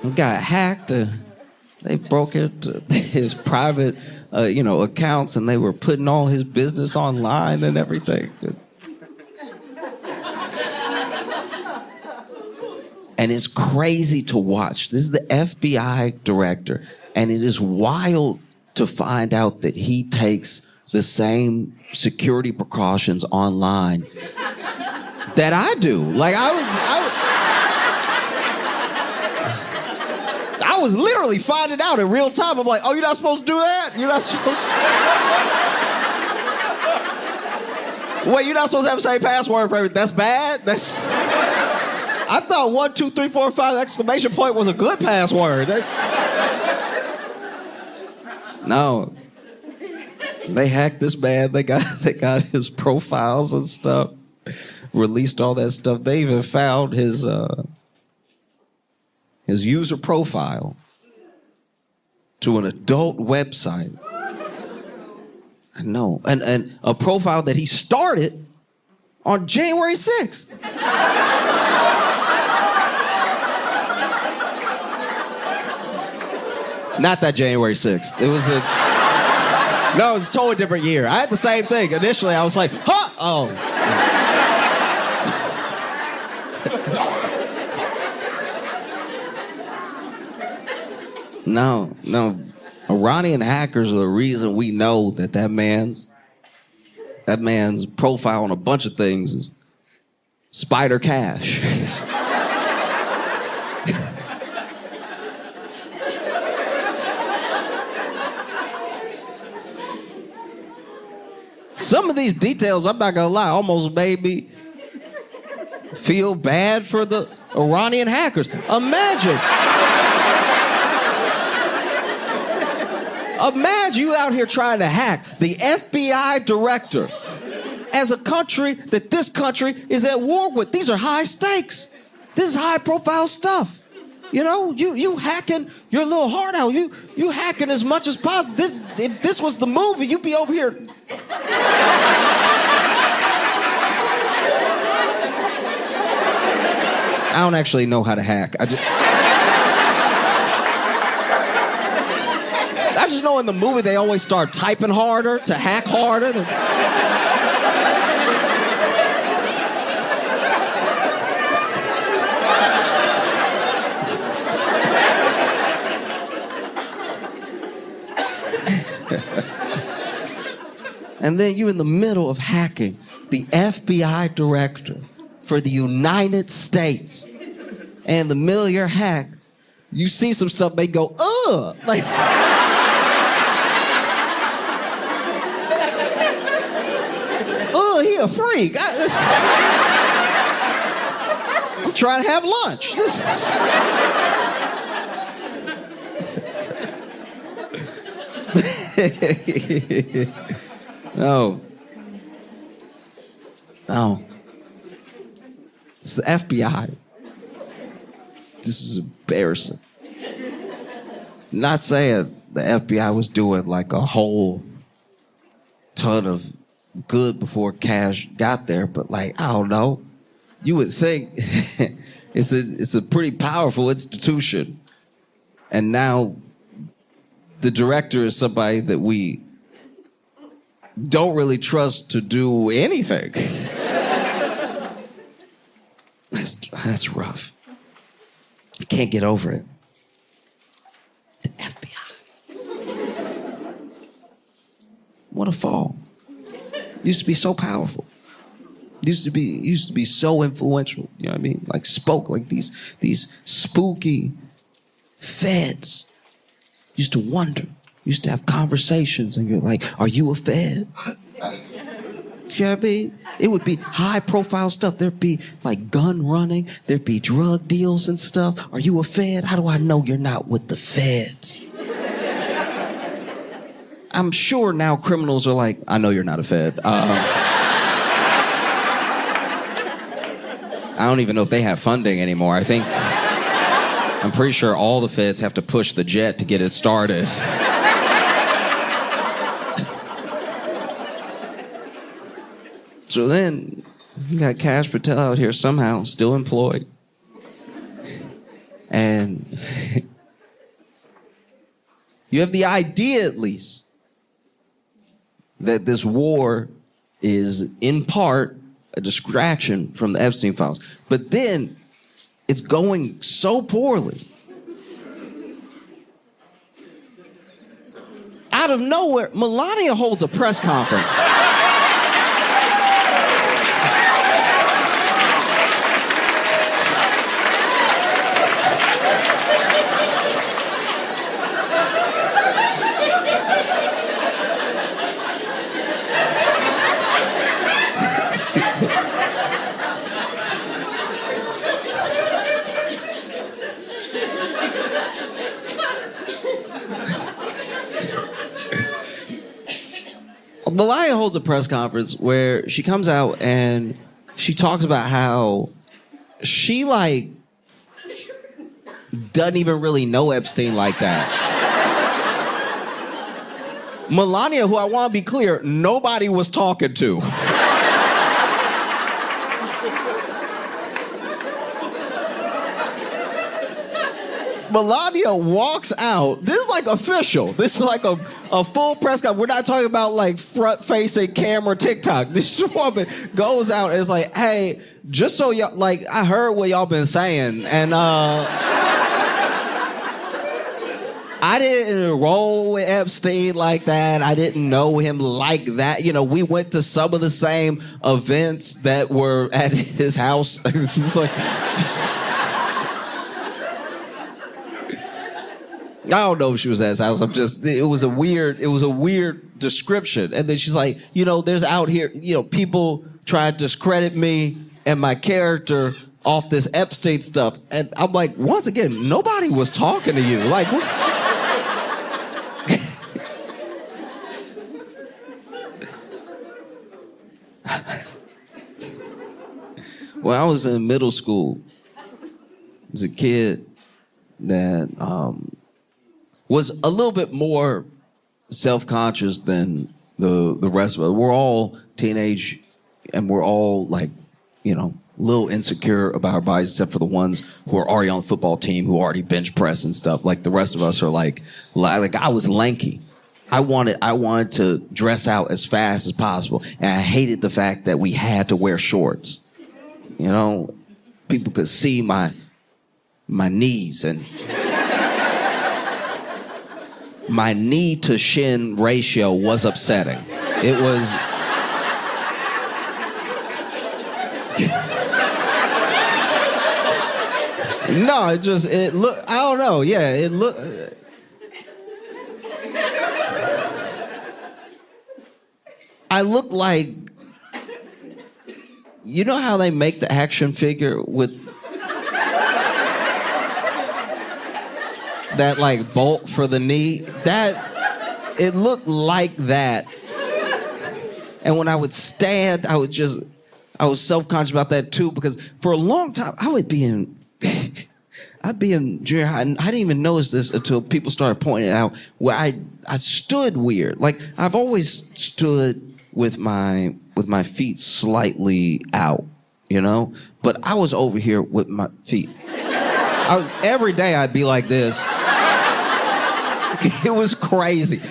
We got hacked. They broke into his private, accounts, and they were putting all his business online and everything. And it's crazy to watch. This is the FBI director, and it is wild to find out that he takes the same security precautions online that I do. Like I was literally finding out in real time. I'm like, oh, you're not supposed to do that? You're not supposed to... Wait, you're not supposed to have the same password for everything. That's bad? I thought 1, 2, 3, 4, 5 exclamation point was a good password. No. They hacked this man. They got his profiles and stuff. Released all that stuff. They even found his user profile to an adult website. I know. And a profile that he started on January 6th. Not that January 6th. It was a totally different year. I had the same thing. Initially, I was like, huh? Oh. No. Iranian hackers are the reason we know that man's profile on a bunch of things is Spider Cash. Some of these details, I'm not gonna lie, almost made me feel bad for the Iranian hackers. Imagine you out here trying to hack the FBI director as a country that this country is at war with. These are high stakes. This is high profile stuff. You know, you hacking your little heart out. You hacking as much as possible. If this was the movie, you'd be over here. I don't actually know how to hack. I just know in the movie they always start typing harder to hack harder. And then you in the middle of hacking the FBI director for the United States. And in the middle of your hack, you see some stuff, they go, ugh! Like, ugh, he a freak. I'm trying to have lunch. No. It's the FBI. This is embarrassing. Not saying the FBI was doing like a whole ton of good before Cash got there, but like, I don't know. You would think it's a pretty powerful institution. And now the director is somebody that we don't really trust to do anything. That's rough. I can't get over it. The FBI. What a fall. Used to be so powerful. Used to be so influential. You know what I mean? Like spoke like these spooky feds. Used to wonder. Used to have conversations and you're like, are you a fed? You know what I mean? It would be high profile stuff. There'd be like gun running. There'd be drug deals and stuff. Are you a fed? How do I know you're not with the feds? I'm sure now criminals are like, I know you're not a fed. I don't even know if they have funding anymore. I'm pretty sure all the feds have to push the jet to get it started. So then, you got Cash Patel out here somehow, still employed. And you have the idea, at least, that this war is, in part, a distraction from the Epstein files. But then, it's going so poorly. Out of nowhere, Melania holds a press conference. Melania holds a press conference where she comes out and she talks about how she, like, doesn't even really know Epstein like that. Melania, who I want to be clear, nobody was talking to. Melania walks out. This is like official. This is like a full press conference. We're not talking about like front-facing camera TikTok. This woman goes out and is like, hey, just so y'all, like, I heard what y'all been saying, and I didn't roll with Epstein like that. I didn't know him like that. You know, we went to some of the same events that were at his house. It's like, I don't know if she was at his house. It was a weird description. And then she's like, you know, there's out here, you know, people try to discredit me and my character off this Epstein stuff. And I'm like, once again, nobody was talking to you. Like, what? When I was in middle school, as a kid that was a little bit more self-conscious than the rest of us. We're all teenage, and we're all, like, you know, a little insecure about our bodies, except for the ones who are already on the football team, who already bench press and stuff. Like, the rest of us are like I was lanky. I wanted to dress out as fast as possible, and I hated the fact that we had to wear shorts. You know, people could see my knees, and my knee to shin ratio was upsetting. It was. No, it looked, I don't know, yeah, it looked. I looked like, you know how they make the action figure with that, like, bolt for the knee? It looked like that. And when I would stand, I was self-conscious about that too, because for a long time, I'd be in junior high, and I didn't even notice this until people started pointing it out, where I stood weird. Like, I've always stood with my feet slightly out, you know? But I was over here with my feet. Every day I'd be like this. It was crazy.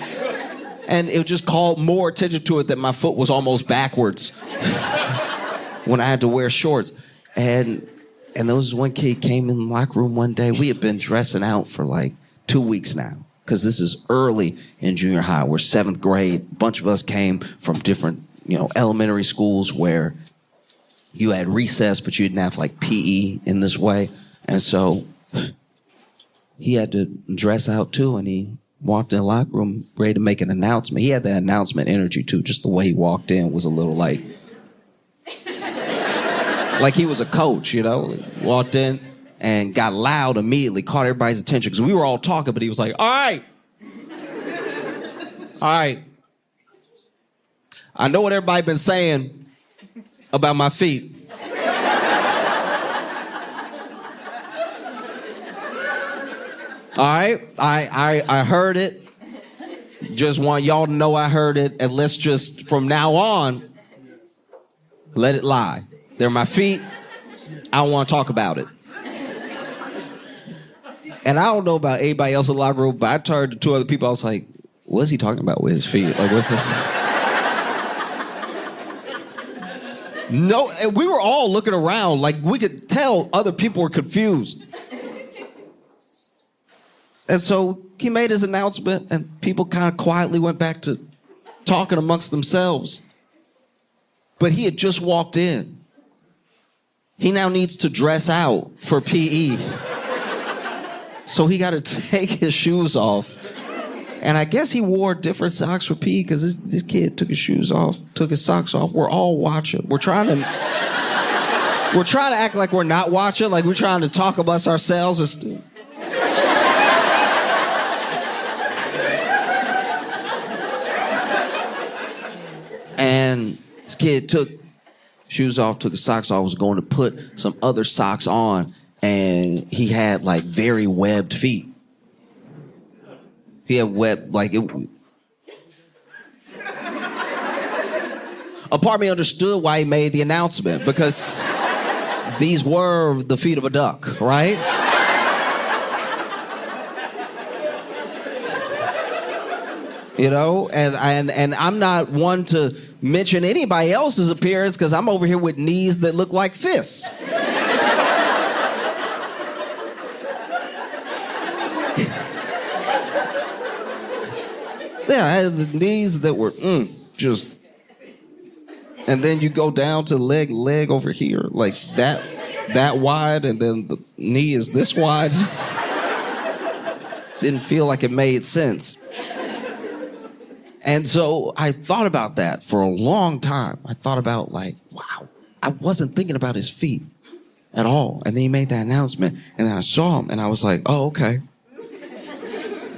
And it just called more attention to it that my foot was almost backwards when I had to wear shorts. And there was one kid came in the locker room one day. We had been dressing out for like 2 weeks now. because this is early in junior high. We're 7th grade. A bunch of us came from different, elementary schools where you had recess, but you didn't have like PE in this way. And so he had to dress out too, and he walked in the locker room ready to make an announcement. He had that announcement energy too. Just the way he walked in was a little like he was a coach, Walked in and got loud immediately, caught everybody's attention because we were all talking, but he was like, all right. I know what everybody been saying about my feet. All right, I heard it. Just want y'all to know I heard it, and let's just, from now on, let it lie. They're my feet. I don't want to talk about it. And I don't know about anybody else in the locker room, but I turned to 2 other people. I was like, what's he talking about with his feet? Like, what's it? No, and we were all looking around like we could tell other people were confused. And so he made his announcement, and people kind of quietly went back to talking amongst themselves. But he had just walked in. He now needs to dress out for PE. So he got to take his shoes off. And I guess he wore different socks for PE because this kid took his shoes off, took his socks off. We're all watching. We're trying to act like we're not watching, like we're trying to talk amongst ourselves. And this kid took shoes off, took his socks off, was going to put some other socks on, and he had like very webbed feet. He had webbed, like it. A part of me understood why he made the announcement, because these were the feet of a duck, right? And I'm not one to mention anybody else's appearance because I'm over here with knees that look like fists. Yeah, I had the knees that were just, and then you go down to leg over here, like that wide, and then the knee is this wide. Didn't feel like it made sense. And so I thought about that for a long time. I thought about wow, I wasn't thinking about his feet at all. And then he made that announcement, and then I saw him, and I was like, oh, okay.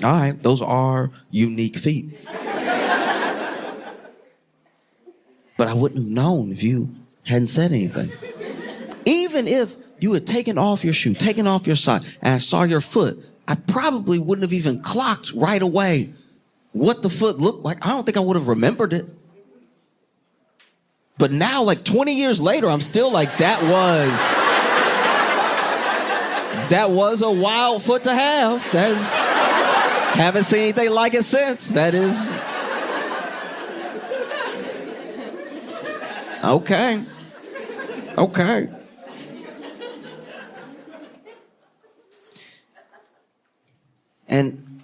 All right, those are unique feet. But I wouldn't have known if you hadn't said anything. Even if you had taken off your shoe, taken off your sock, and I saw your foot, I probably wouldn't have even clocked right away what the foot looked like. I don't think I would have remembered it. But now, 20 years later, I'm still like, that was a wild foot to have. Haven't seen anything like it since. That is. Okay. And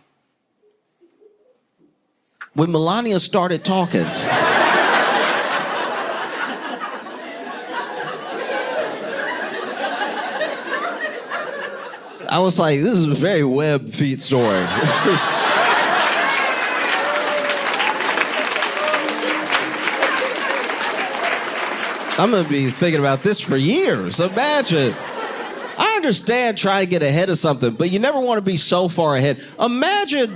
when Melania started talking, I was like, this is a very web feet story. I'm going to be thinking about this for years. Imagine. I understand trying to get ahead of something, but you never want to be so far ahead. Imagine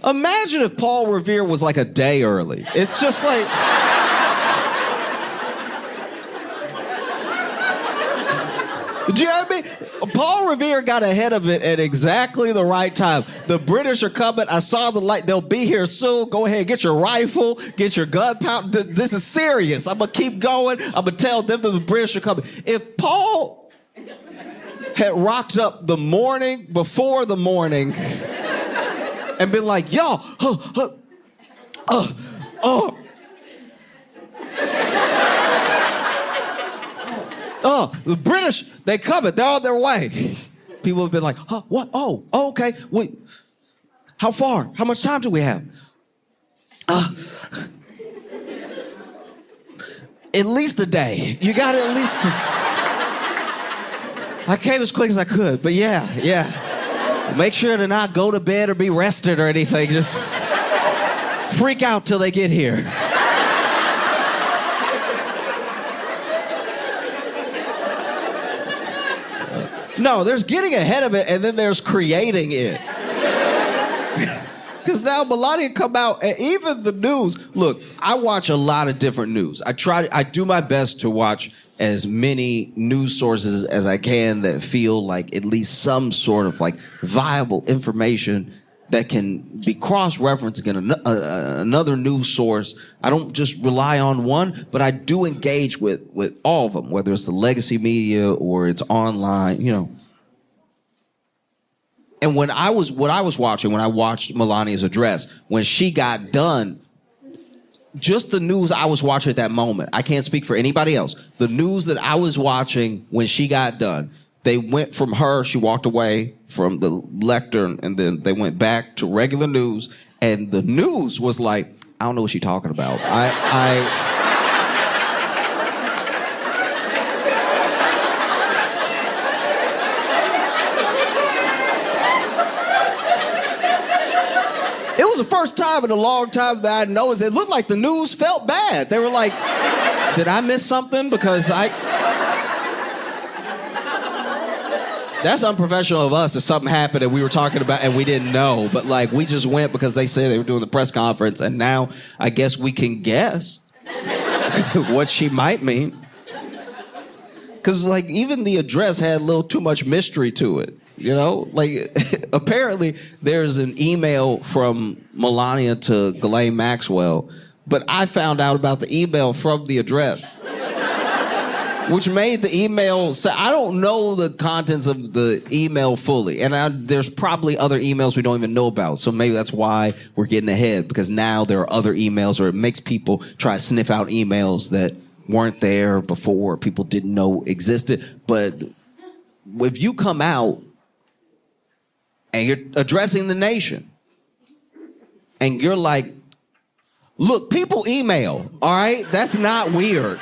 if Paul Revere was like a day early. It's just like... Do you know what I mean? Paul Revere got ahead of it at exactly the right time. The British are coming. I saw the light. They'll be here soon. Go ahead, get your rifle, get your gunpowder. This is serious. I'm going to keep going. I'm going to tell them that the British are coming. If Paul had rocked up the morning before the morning and been like, y'all, the British, they coming. They're on their way. People have been like, huh, what? Oh, okay. Wait, how far? How much time do we have? At least a day. You got it at least. I came as quick as I could, but yeah. Make sure to not go to bed or be rested or anything. Just freak out till they get here. No, there's getting ahead of it, and then there's creating it. Because now Melania come out, and even the news. Look, I watch a lot of different news. I do my best to watch as many news sources as I can that feel like at least some sort of like viable information that can be cross-referenced against another news source. I don't just rely on one, but I do engage with all of them, whether it's the legacy media or it's online, you know. And what I was watching when I watched Melania's address, when she got done, just the news I was watching at that moment, I can't speak for anybody else. The news that I was watching when she got done, they went from her, she walked away from the lectern, and then they went back to regular news, and the news was like, I don't know what she's talking about. It was the first time in a long time that I noticed it looked like the news felt bad. They were like, did I miss something? Because that's unprofessional of us if something happened and we were talking about and we didn't know. But like, we just went because they said they were doing the press conference, and now I guess we can guess what she might mean. Because like, even the address had a little too much mystery to it. You know, like apparently there's an email from Melania to Ghislaine Maxwell, but I found out about the email from the address, which made the email say, I don't know the contents of the email fully. And there's probably other emails we don't even know about. So maybe that's why we're getting ahead, because now there are other emails, or it makes people try to sniff out emails that weren't there before, people didn't know existed. But if you come out and you're addressing the nation, and you're like, look, people email, all right? That's not weird.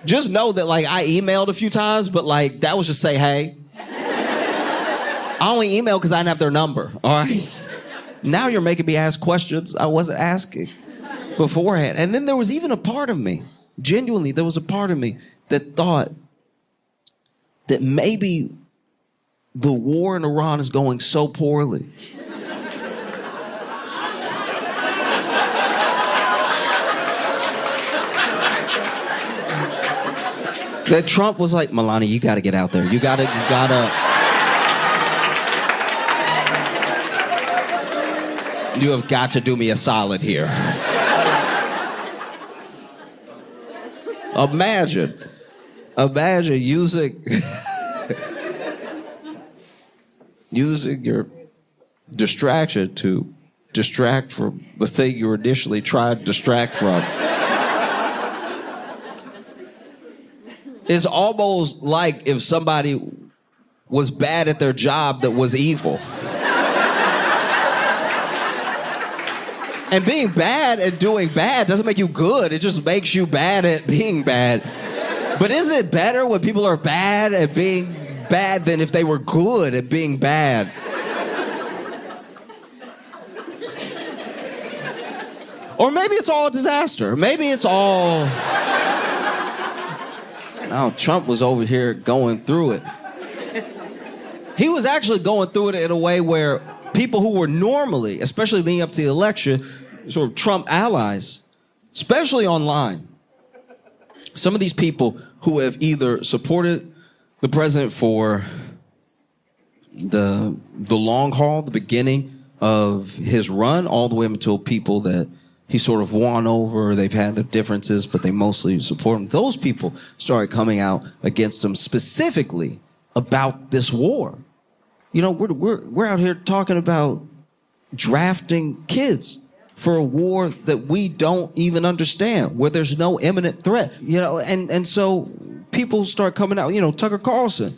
Just know that, like, I emailed a few times, but, like, that was just say, hey. I only emailed because I didn't have their number, all right? Now you're making me ask questions I wasn't asking beforehand. And then there was even a part of me, genuinely, there was a part of me that thought that maybe the war in Iran is going so poorly that Trump was like, Melania, you gotta get out there. You gotta. You have got to do me a solid here. Imagine using your distraction to distract from the thing you were initially trying to distract from. It's almost like if somebody was bad at their job that was evil. And being bad at doing bad doesn't make you good. It just makes you bad at being bad. But isn't it better when people are bad at being bad than if they were good at being bad? Or maybe it's all a disaster. Maybe it's all... Oh, Trump was over here going through it. He was actually going through it in a way where people who were normally, especially leading up to the election, sort of Trump allies, especially online, some of these people who have either supported the president for the long haul, the beginning of his run, all the way up until people that he sort of won over, they've had their differences, but they mostly support him. Those people started coming out against him specifically about this war. You know, we're out here talking about drafting kids for a war that we don't even understand, where there's no imminent threat. You know, and so people start coming out. Tucker Carlson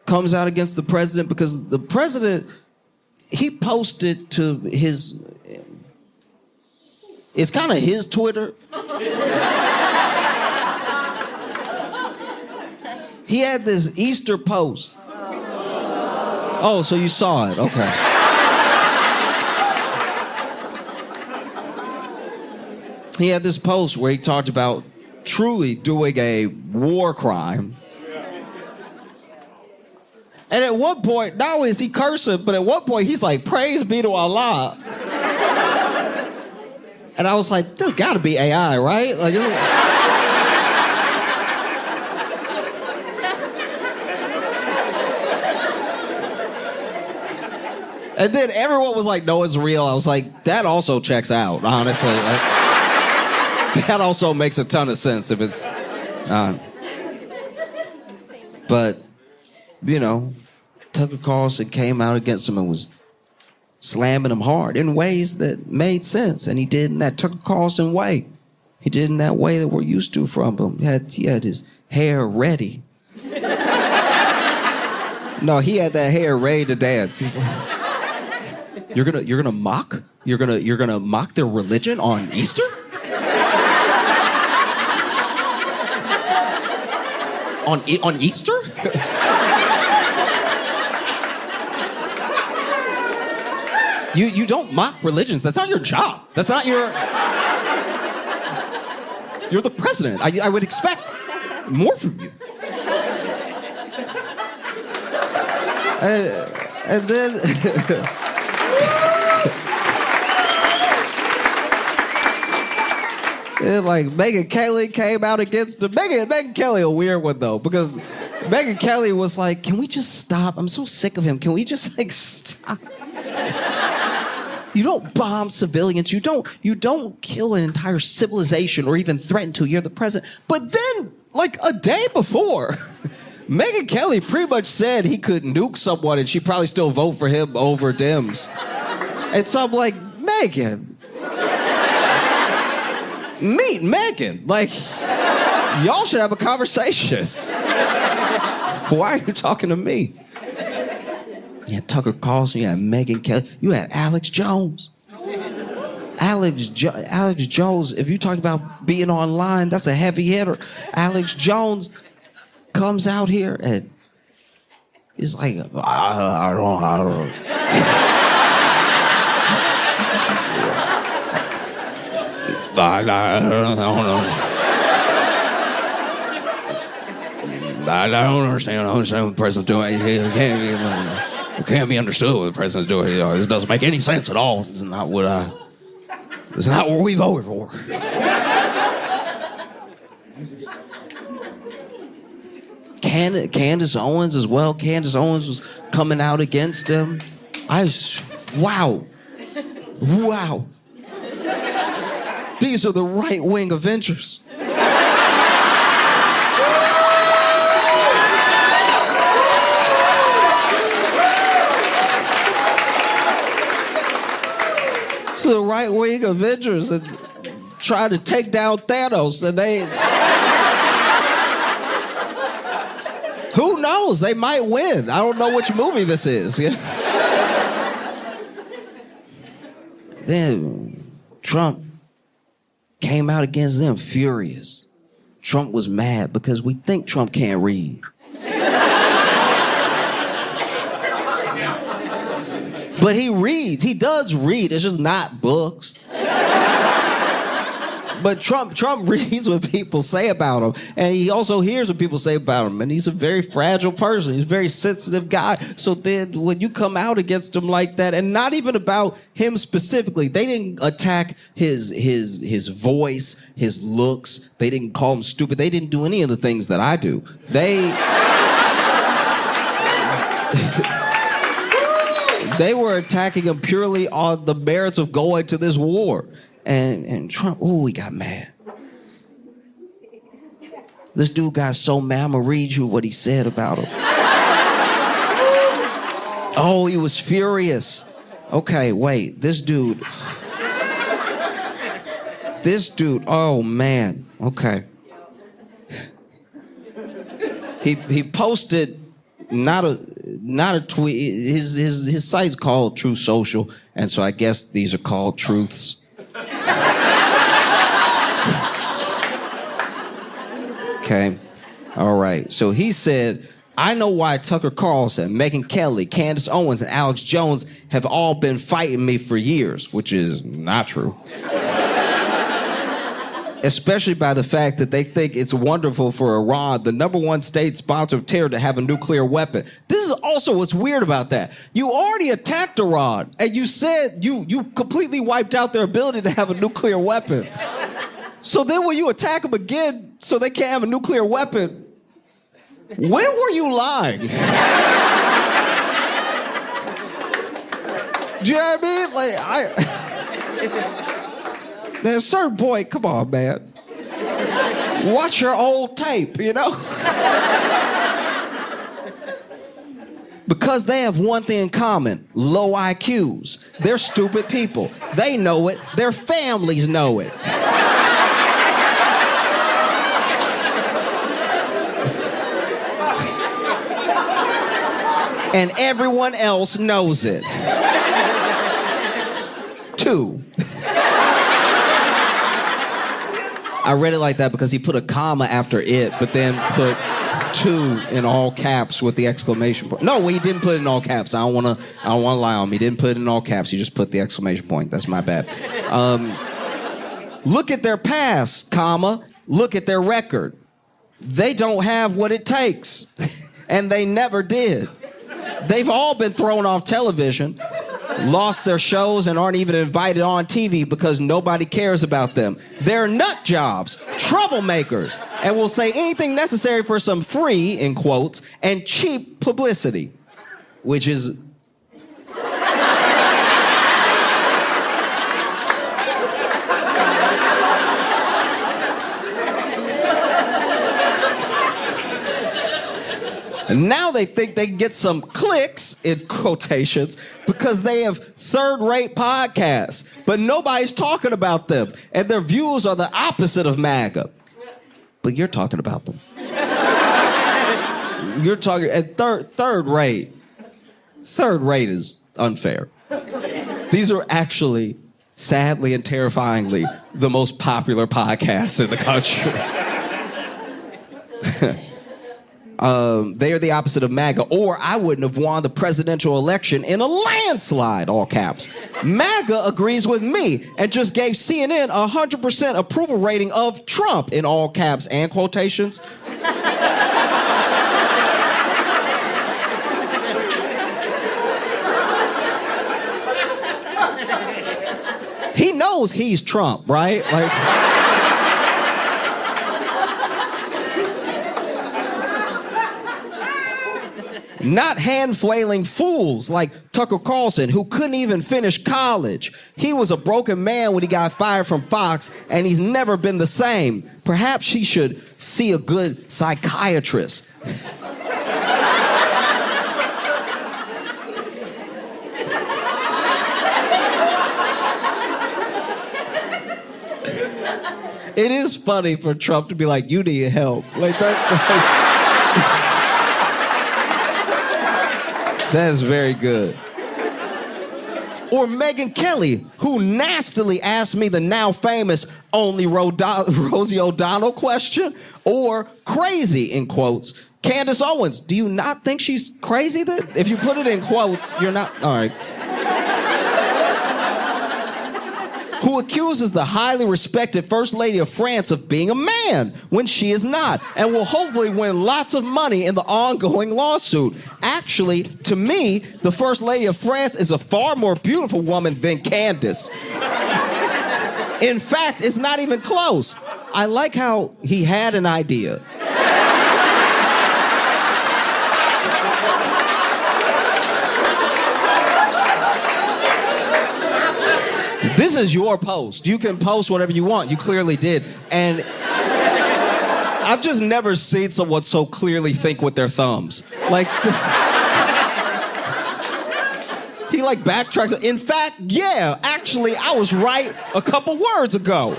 comes out against the president because the president, he posted to his, it's kind of his Twitter. He had this Easter post. Oh, so you saw it, okay. He had this post where he talked about truly doing a war crime. And at one point, not only is he cursing, but at one point he's like, praise be to Allah. And I was like, there's gotta be AI, right? Like, and then everyone was like, no, it's real. I was like, that also checks out, honestly. Like, that also makes a ton of sense if it's... But, Tucker Carlson came out against him and was slamming him hard in ways that made sense. And he did in that Tucker Carlson way. He did in that way that we're used to from him. He had his hair ready. No, he had that hair ready to dance. He's like... You're gonna mock? You're gonna mock their religion on Easter? on Easter? You don't mock religions. That's not your job. That's not your... You're the president. I would expect more from you. And then... And like Megyn Kelly came out against him. Megyn Kelly a weird one though, because Megyn Kelly was like, can we just stop? I'm so sick of him. Can we just stop? You don't bomb civilians. You don't kill an entire civilization or even threaten to. You're the president. But then, like a day before, Megyn Kelly pretty much said he could nuke someone and she'd probably still vote for him over Dems. And so I'm like, Megyn. Meet Megyn. Like, y'all should have a conversation. Why are you talking to me? You had Tucker Carlson, you had Megyn Kelly, you had Alex Jones. Alex Jones, if you talk about being online, that's a heavy hitter. Alex Jones comes out here and is like, I don't. I don't understand what the president's doing. It can't be understood what the president's doing. This doesn't make any sense at all. It's not what we voted for. Candace Owens as well. Candace Owens was coming out against him. Wow. These are the right-wing Avengers. So the right-wing Avengers that try to take down Thanos, and they... Who knows? They might win. I don't know which movie this is. Then Trump came out against them furious. Trump was mad because we think Trump can't read. But he reads. He does read. It's just not books. But Trump reads what people say about him. And he also hears what people say about him. And he's a very fragile person. He's a very sensitive guy. So then when you come out against him like that, and not even about him specifically, they didn't attack his voice, his looks. They didn't call him stupid. They didn't do any of the things that I do. They were attacking him purely on the merits of going to this war. And Trump, he got mad. This dude got so mad, I'm gonna read you what he said about him. Oh, he was furious. Okay, wait, this dude, oh man, okay. He posted not a tweet. His site's called Truth Social, and so I guess these are called truths. Okay. All right. So he said, I know why Tucker Carlson, Megyn Kelly, Candace Owens, and Alex Jones have all been fighting me for years, which is not true. Especially by the fact that they think it's wonderful for Iran, the #1 state sponsor of terror, to have a nuclear weapon. This is also what's weird about that. You already attacked Iran, and you said you completely wiped out their ability to have a nuclear weapon. So then when you attack them again so they can't have a nuclear weapon, when were you lying? Do you know what I mean? There's a certain point, come on, man. Watch your old tape, you know? Because they have one thing in common, low IQs. They're stupid people. They know it. Their families know it. And everyone else knows it. 2. I read it like that because he put a comma after it, but then put 2 in all caps with the exclamation point. No, he didn't put it in all caps. I don't want to lie on him. He didn't put it in all caps. He just put the exclamation point. That's my bad. Look at their past, comma. Look at their record. They don't have what it takes, and they never did. They've all been thrown off television, lost their shows, and aren't even invited on TV because nobody cares about them. They're nut jobs, troublemakers, and will say anything necessary for some free, in quotes, and cheap publicity, which is... Now they think they can get some clicks, in quotations, because they have third-rate podcasts. But nobody's talking about them. And their views are the opposite of MAGA. But you're talking about them. You're talking at third rate. Third rate is unfair. These are actually, sadly and terrifyingly, the most popular podcasts in the country. They are the opposite of MAGA, or I wouldn't have won the presidential election in a landslide, all caps. MAGA agrees with me and just gave CNN 100% approval rating of Trump, in all caps and quotations. He knows he's Trump, right? Like... Not hand-flailing fools like Tucker Carlson, who couldn't even finish college. He was a broken man when he got fired from Fox, and he's never been the same. Perhaps he should see a good psychiatrist. It is funny for Trump to be like, you need help. Like that. That's very good. Or Megyn Kelly, who nastily asked me the now famous only Rosie O'Donnell question. Or crazy, in quotes, Candace Owens. Do you not think she's crazy then? If you put it in quotes, you're not... All right. Who accuses the highly respected First Lady of France of being a man when she is not, and will hopefully win lots of money in the ongoing lawsuit. Actually, to me, the First Lady of France is a far more beautiful woman than Candace. In fact, it's not even close. I like how he had an idea. This is your post. You can post whatever you want. You clearly did. And I've just never seen someone so clearly think with their thumbs. Like, he like backtracks. In fact, yeah, actually, I was right a couple words ago.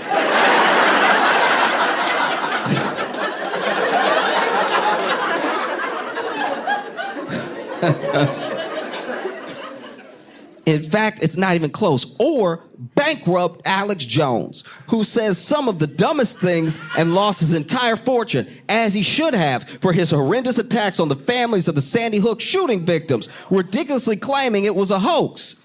In fact, it's not even close. Or bankrupt Alex Jones, who says some of the dumbest things and lost his entire fortune, as he should have, for his horrendous attacks on the families of the Sandy Hook shooting victims, ridiculously claiming it was a hoax.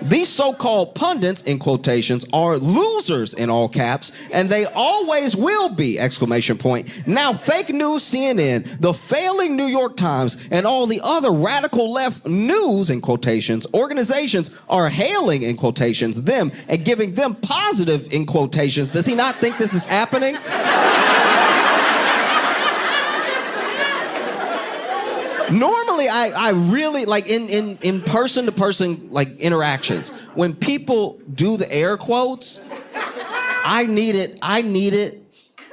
These so-called pundits, in quotations, are losers in all caps, and they always will be, exclamation point. Now, fake news CNN, the failing New York Times, and all the other radical left news, in quotations, organizations are hailing, in quotations, them and giving them positive, in quotations. Does he not think this is happening? Normally, I really, like, in person-to-person, like, interactions, when people do the air quotes, I need it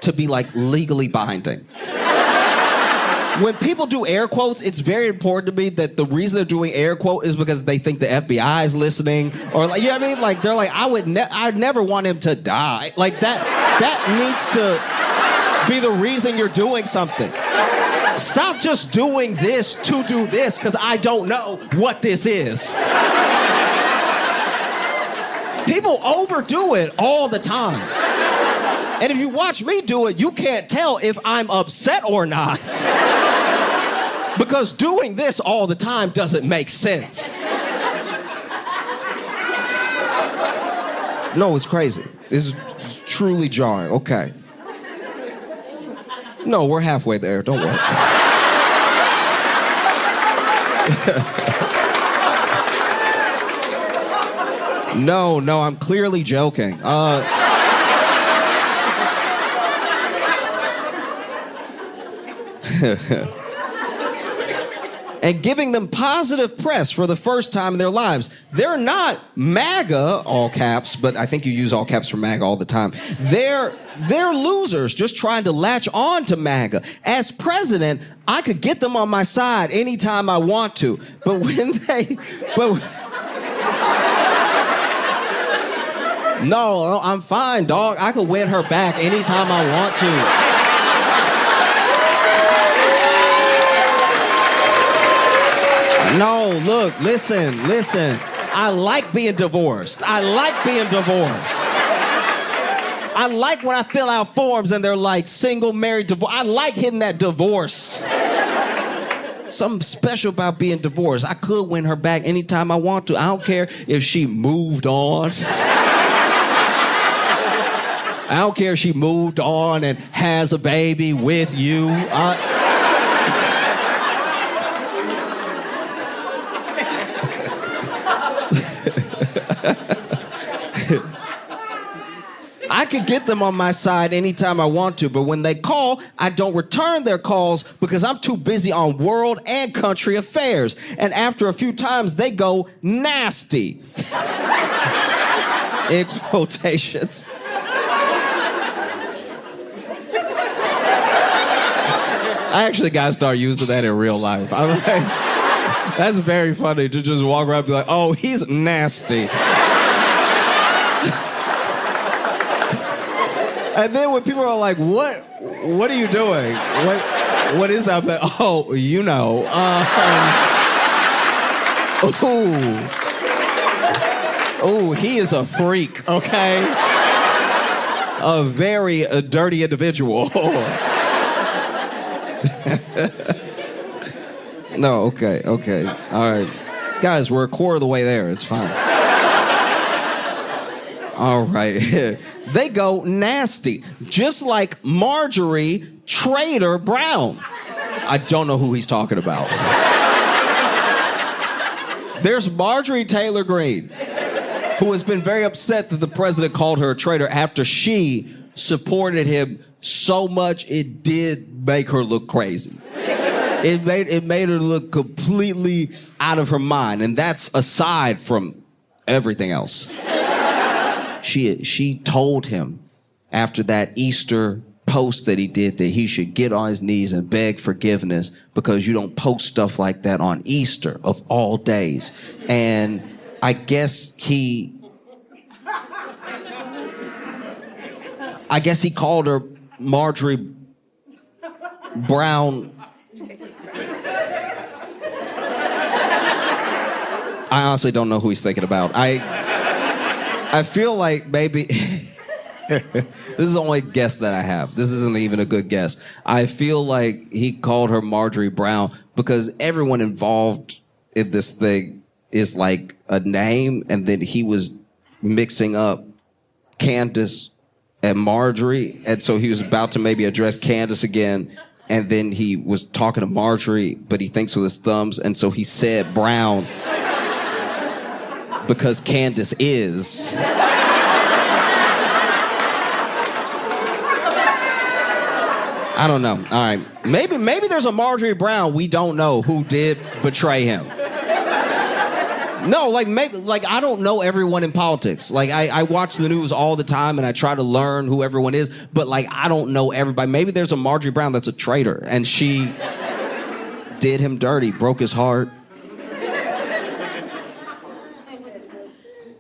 to be, like, legally binding. When people do air quotes, it's very important to me that the reason they're doing air quote is because they think the FBI is listening, or, like, you know what I mean? Like, they're like, I'd never want him to die. Like, that needs to be the reason you're doing something. Stop just doing this to do this, because I don't know what this is. People overdo it all the time. And if you watch me do it, you can't tell if I'm upset or not. Because doing this all the time doesn't make sense. No, it's crazy. It's truly jarring. Okay. No, we're halfway there. Don't worry. No, I'm clearly joking. And giving them positive press for the first time in their lives. They're not MAGA, all caps, but I think you use all caps for MAGA all the time. They're losers just trying to latch on to MAGA. As president, I could get them on my side anytime I want to. But No, I'm fine, dog. I could win her back anytime I want to. No, look, listen. I like being divorced. I like when I fill out forms and they're like single, married, divorced. I like hitting that divorce. Something special about being divorced. I could win her back anytime I want to. I don't care if she moved on. I don't care if she moved on and has a baby with you. I could get them on my side anytime I want to, but when they call, I don't return their calls because I'm too busy on world and country affairs. And after a few times, they go nasty. In quotations. I actually gotta start using that in real life. I'm like, that's very funny to just walk around and be like, oh, he's nasty. And then when people are like, what are you doing? What is that? I'm like, oh, you know. Ooh, he is a freak, okay? A very dirty individual. No, okay. All right. Guys, we're a quarter of the way there. It's fine. All right. They go nasty, just like Marjorie Trader Brown. I don't know who he's talking about. There's Marjorie Taylor Greene, who has been very upset that the president called her a traitor after she supported him so much it did make her look crazy. It made her look completely out of her mind, and that's aside from everything else. She told him after that Easter post that he did that he should get on his knees and beg forgiveness because you don't post stuff like that on Easter of all days. And I guess he called her Marjorie Brown. I honestly don't know who he's thinking about. I feel like maybe this is the only guess that I have. This isn't even a good guess. I feel like he called her Marjorie Brown because everyone involved in this thing is like a name, and then he was mixing up Candace and Marjorie, and so he was about to maybe address Candace again, and then he was talking to Marjorie, but he thinks with his thumbs, and so he said Brown because Candace is. I don't know. All right. Maybe there's a Marjorie Brown we don't know who did betray him. No, like I don't know everyone in politics. Like I watch the news all the time and I try to learn who everyone is, but like I don't know everybody. Maybe there's a Marjorie Brown that's a traitor and she did him dirty, broke his heart.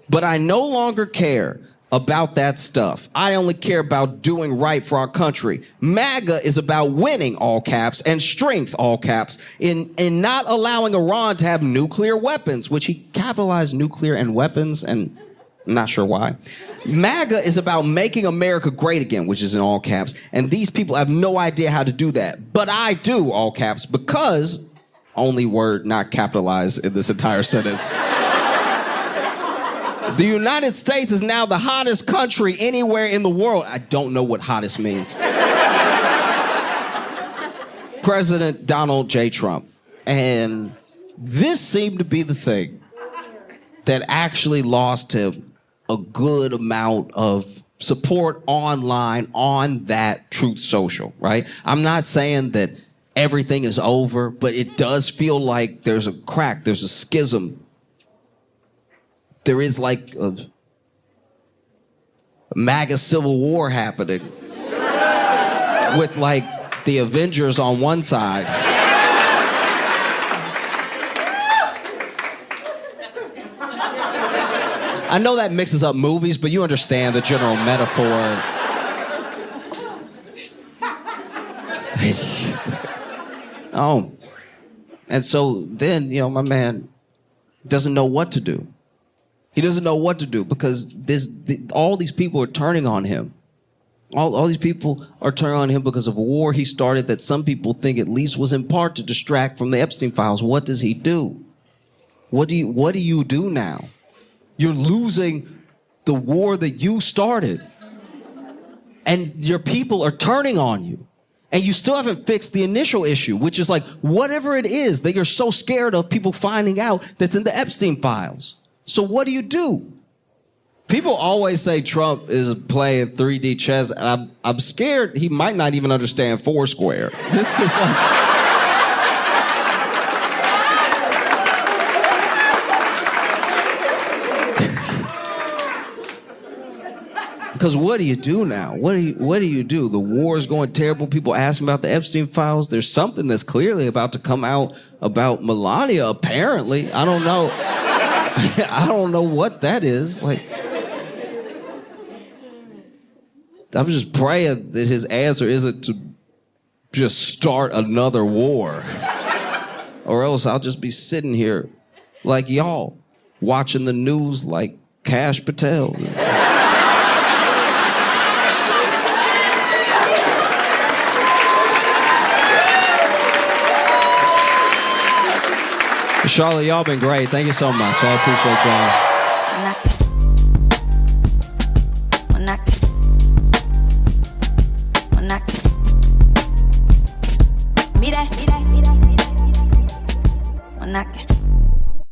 But I no longer care about that stuff. I only care about doing right for our country. MAGA is about winning, all caps, and strength, all caps, in not allowing Iran to have nuclear weapons, which he capitalized nuclear and weapons, and I'm not sure why. MAGA is about making America great again, which is in all caps, and these people have no idea how to do that. But I do, all caps, because, only word not capitalized in this entire sentence, the United States is now the hottest country anywhere in the world. I don't know what hottest means. President Donald J. Trump. And this seemed to be the thing that actually lost him a good amount of support online on that Truth Social, right? I'm not saying that everything is over, but it does feel like there's a crack, there's a schism. There is like a MAGA civil war happening with like the Avengers on one side. I know that mixes up movies, but you understand the general metaphor. Oh, and so then, my man doesn't know what to do. He doesn't know what to do because all these people are turning on him. All these people are turning on him because of a war he started that some people think at least was in part to distract from the Epstein files. What does he do? What do you do now? You're losing the war that you started. And your people are turning on you. And you still haven't fixed the initial issue, which is like whatever it is that you're so scared of people finding out that's in the Epstein files. So what do? People always say Trump is playing 3D chess, and I'm scared he might not even understand Foursquare. This is like... Because what do you do now? What do you do? The war is going terrible. People asking about the Epstein files. There's something that's clearly about to come out about Melania, apparently. I don't know. I don't know what that is. Like, I'm just praying that his answer isn't to just start another war. Or else I'll just be sitting here like y'all, watching the news like Kash Patel. Charlotte, y'all been great. Thank you so much. I appreciate y'all. Mira.